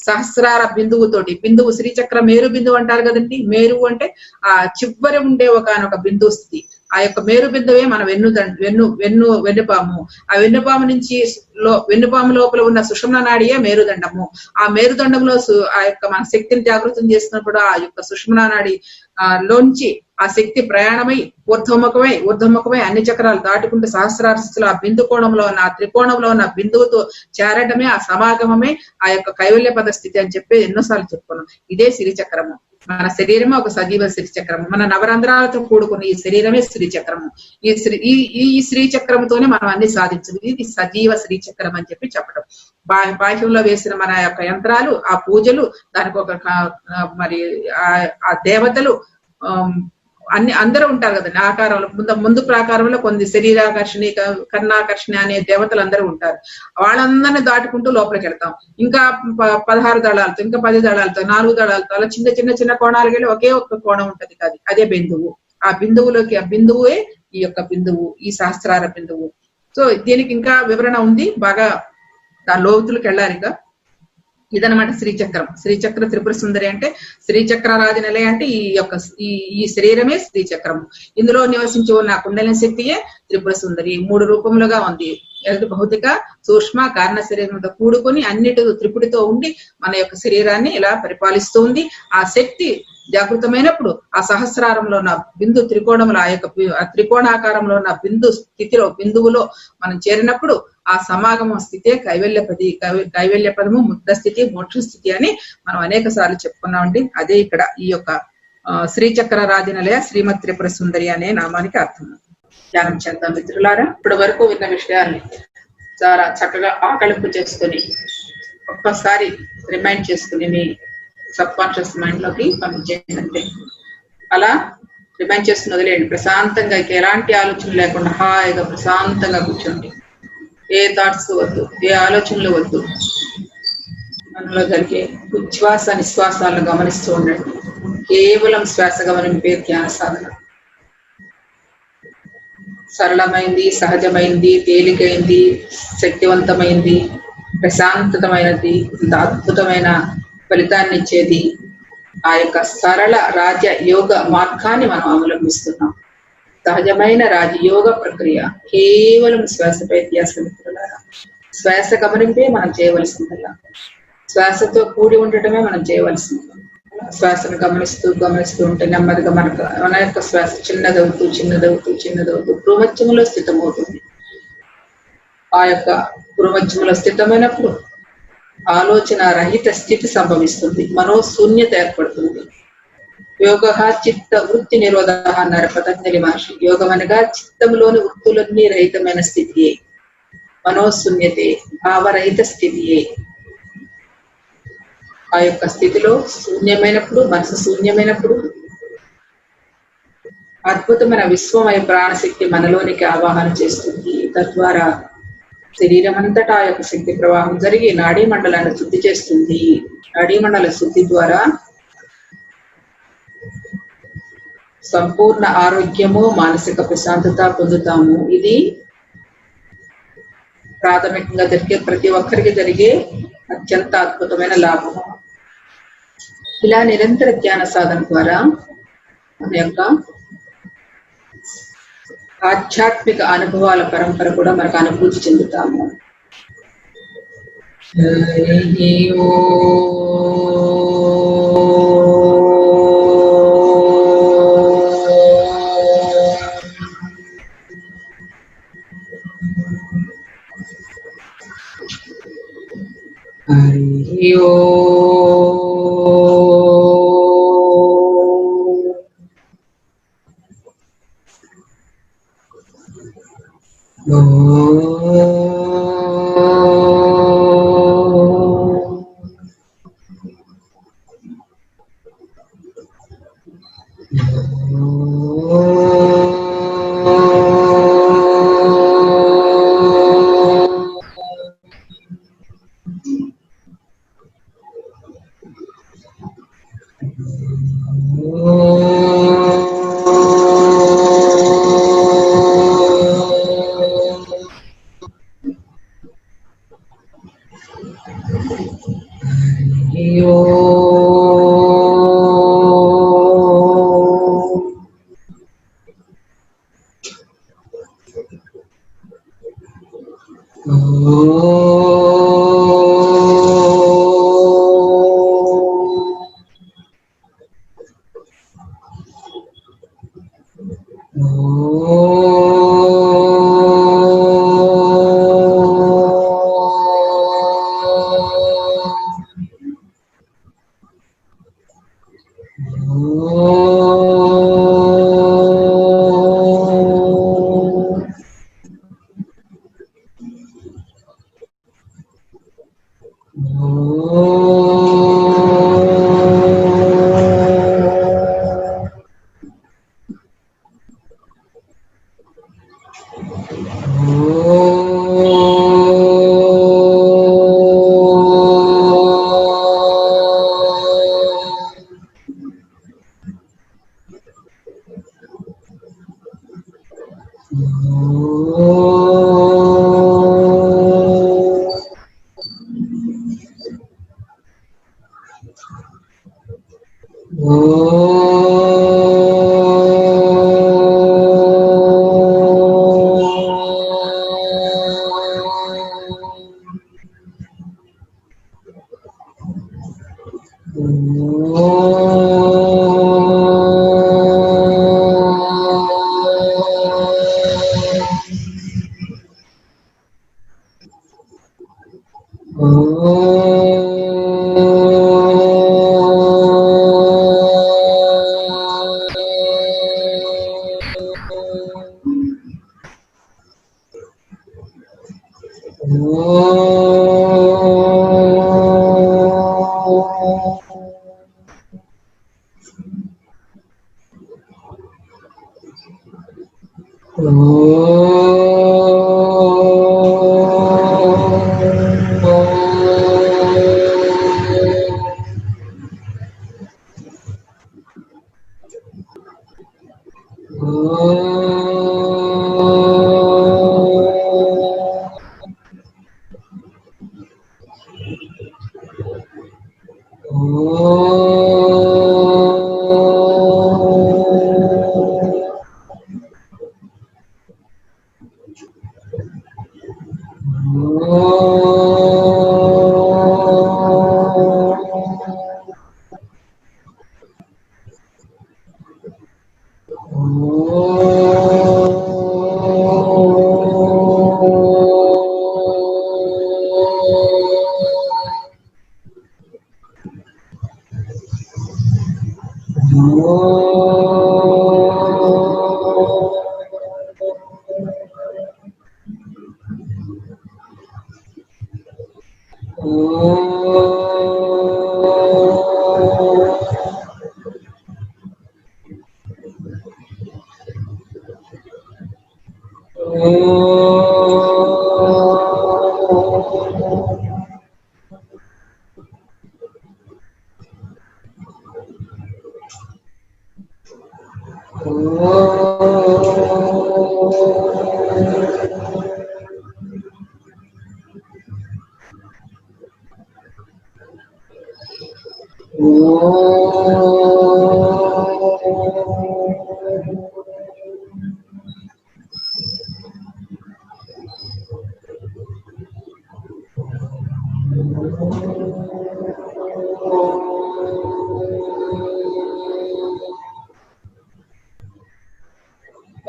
S1: సహస్రార బిందువుతోటి. బిందువు శ్రీచక్ర మేరు బిందువు అంటారు కదండి. మేరు అంటే ఆ చివరి ఉండే ఒకనొక బిందువు స్థితి. ఆ యొక్క మేరు బిందువే మన వెన్నుపాము. ఆ వెన్నుపాము నుంచి వెన్నుపాము లోపల ఉన్న సుషుమ్న నాడియే మేరుదండము. ఆ మేరుదండంలో ఆ యొక్క మన శక్తిని జాగృతం చేస్తున్నప్పుడు ఆ యొక్క సుషుమ్న నాడి లోంచి ఆ శక్తి ప్రయాణమై ఊర్ధ్వముఖమై అన్ని చక్రాలు దాటుకుంటూ సహస్రార స్థితిలో ఆ బిందు కోణంలో ఉన్న ఆ త్రికోణంలో ఉన్న బిందువుతో చేరడమే ఆ సమాగమమే ఆ యొక్క కైవల్య పద స్థితి అని చెప్పి ఎన్నోసార్లు చెప్పుకున్నాం. ఇదే శ్రీచక్రము. మన శరీరమే ఒక సజీవ శ్రీచక్రము. మన నవరంధ్రాలతో కూడుకున్న ఈ శరీరమే శ్రీచక్రము. ఈ శ్రీచక్రముతోనే మనం అన్ని సాధించదు. ఇది సజీవ శ్రీచక్రం అని చెప్పి చెప్పడం. బాహ్యంలో వేసిన మన యొక్క యంత్రాలు, ఆ పూజలు, దానికి ఒక మరి ఆ దేవతలు అందరూ ఉంటారు కదండి. ఆకారంలో ముందు ప్రాకారంలో కొన్ని శరీరాకర్షణి, కర్ణాకర్షణ అనే దేవతలు అందరూ ఉంటారు. వాళ్ళందరినీ దాటుకుంటూ లోపలికి వెళ్తాం. ఇంకా 16 దళాలతో, ఇంకా 10 దళాలతో, 4 దళాలతో అలా చిన్న కోణాలకు వెళ్ళి ఒకే ఒక్క కోణం ఉంటది కాదు, అదే బిందువు. ఆ బిందువుే ఈ యొక్క బిందువు, ఈ సహస్రార బిందువు. సో దీనికి ఇంకా వివరణ ఉంది, బాగా దాని లోతులకు వెళ్ళాలి. ఇంకా ఇదనమాట శ్రీచక్ర త్రిపుర సుందరి అంటే శ్రీచక్ర రాజనిలయ అంటే ఈ శరీరమే శ్రీచక్రము. ఇందులో నివసించి ఉన్న కుండలిని శక్తియే త్రిపుర సుందరి. 3 రూపములుగా ఉంది. భౌతిక, సూక్ష్మ, కారణ శరీరంతో కూడుకొని అన్నిటి త్రిపుడితో ఉండి మన యొక్క శరీరాన్ని ఇలా పరిపాలిస్తూ ఉంది. ఆ శక్తి జాగృతమైనప్పుడు ఆ సహస్రారంలో ఉన్న బిందు త్రికోణంలో ఆ యొక్క త్రికోణాకారంలో ఉన్న బిందువులో మనం చేరినప్పుడు ఆ సమాగమ స్థితే కైవల్య పదము, ముక్త స్థితి, మోక్ష స్థితి అని మనం అనేక సార్లు చెప్పుకున్నామండి. అదే ఇక్కడ ఈ యొక్క శ్రీచక్ర రాజనిలయ శ్రీమద్ త్రిపుర సుందరి అనే నామానికి అర్థం. ధ్యానం చేద్దాం మిత్రులారా. ఇప్పటి వరకు విన్న విషయాల్ని చాలా చక్కగా ఆకలింపు చేసుకుని ఒక్కసారి రిమైండ్ చేసుకుని మీ సబ్ కాన్షియస్ మైండ్ లోకి పంపించేయండి. అలా రిమైండ్ చేసుకుని వదిలేయండి. ప్రశాంతంగా ఎలాంటి ఆలోచన లేకుండా హాయిగా ప్రశాంతంగా కూర్చోండి. ఏ థాట్స్ వద్దు, ఏ ఆలోచనలు వద్దు. మనలో జరిగే ఉచ్ఛ్వాస నిశ్వాసాలను గమనిస్తూ ఉండండి. కేవలం శ్వాస గమనింపే ధ్యాన సాధన. సరళమైంది, సహజమైంది, తేలికైంది, శక్తివంతమైంది, ప్రశాంతమైనది, అద్భుతమైన ఫలితాన్ని ఇచ్చేది ఆ యొక్క సరళ రాజ యోగ మార్గాన్ని మనం అవలంబిస్తున్నాం. సహజమైన రాజయోగ ప్రక్రియ కేవలం శ్వాసపై ధ్యాస. శ్వాస గమనింపే మనం చేయవలసిందల్లా. శ్వాసతో కూడి ఉండటమే మనం చేయవలసింది. శ్వాసను గమనిస్తూ ఉంటే నెమ్మదిగా మన యొక్క శ్వాస చిన్నదవుతూ భ్రూమధ్యములో స్థితమవుతుంది. ఆ యొక్క పూర్వజ్ఞుల స్థితమైనప్పుడు ఆలోచన రహిత స్థితి సంభవిస్తుంది, మనోశూన్యత ఏర్పడుతుంది. యోగ చిత్త వృత్తి నిరోధ అన్నారు పతంజలి మహర్షి. యోగం అనగా చిత్తంలోని వృత్తులన్నీ రహితమైన స్థితియే, మనోశూన్యతే, భావరహిత స్థితియే. ఆ యొక్క స్థితిలో శూన్యమైనప్పుడు, మనసు శూన్యమైనప్పుడు అద్భుతమైన విశ్వమయ ప్రాణశక్తి మనలోనికి ఆవాహన చేస్తుంది. తద్వారా శరీరం అంతటా ఆ యొక్క శక్తి ప్రవాహం జరిగి నాడీ మండలాన్ని శుద్ధి చేస్తుంది. నాడీ మండల శుద్ధి ద్వారా సంపూర్ణ ఆరోగ్యము, మానసిక ప్రశాంతత పొందుతాము. ఇది ప్రాథమికంగా జరిగే ప్రతి ఒక్కరికి జరిగే అత్యంత అద్భుతమైన లాభము. ఇలా నిరంతర ధ్యాన సాధన ద్వారా మన యొక్క ఆధ్యాత్మిక అనుభవాల పరంపర కూడా మనకు అనుభూతి చెందుతాము. Hari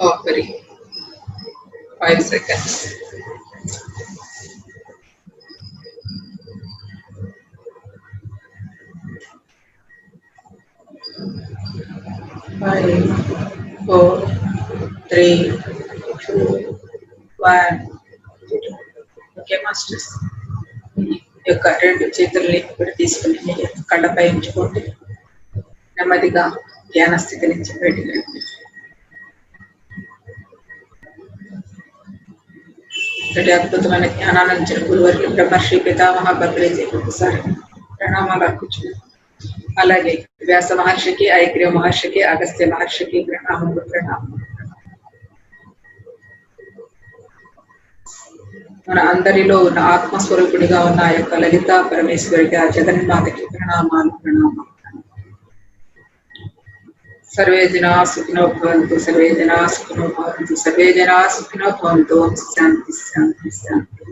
S1: Offering 5 seconds. 5, 4, 3, 2, 1. Okay masters, యొక్క రెండు చేతుల్ని ఇప్పుడు తీసుకుని మీ కళ్ళపై ఉంచుకోండి. నెమ్మదిగా ధ్యాన స్థితి నుంచి బయటికి రండి. ఇక్కడి అద్భుతమైన జ్ఞానాన్ని అందించిన గురువర్యులు బ్రహ్మర్షి పితామహ భద్రేజీకి ఒకసారి ప్రణామాలు అర్పించు. అలాగే వ్యాస మహర్షికి, ఐగ్రీవ మహర్షికి, అగస్త్య మహర్షికి ప్రణామములు. మన అందరిలో ఉన్న ఆత్మస్వరూపుడిగా ఉన్న ఆ యొక్క లలిత పరమేశ్వరికి, ఆ జగన్మాతకి ప్రణామాలు. సర్వే జనా సుఖినో భవంతు, సర్వే జనా సుఖినో భవంతు, సర్వే జనా సుఖినో భవంతు. శాంతి శాంతి శాంతి.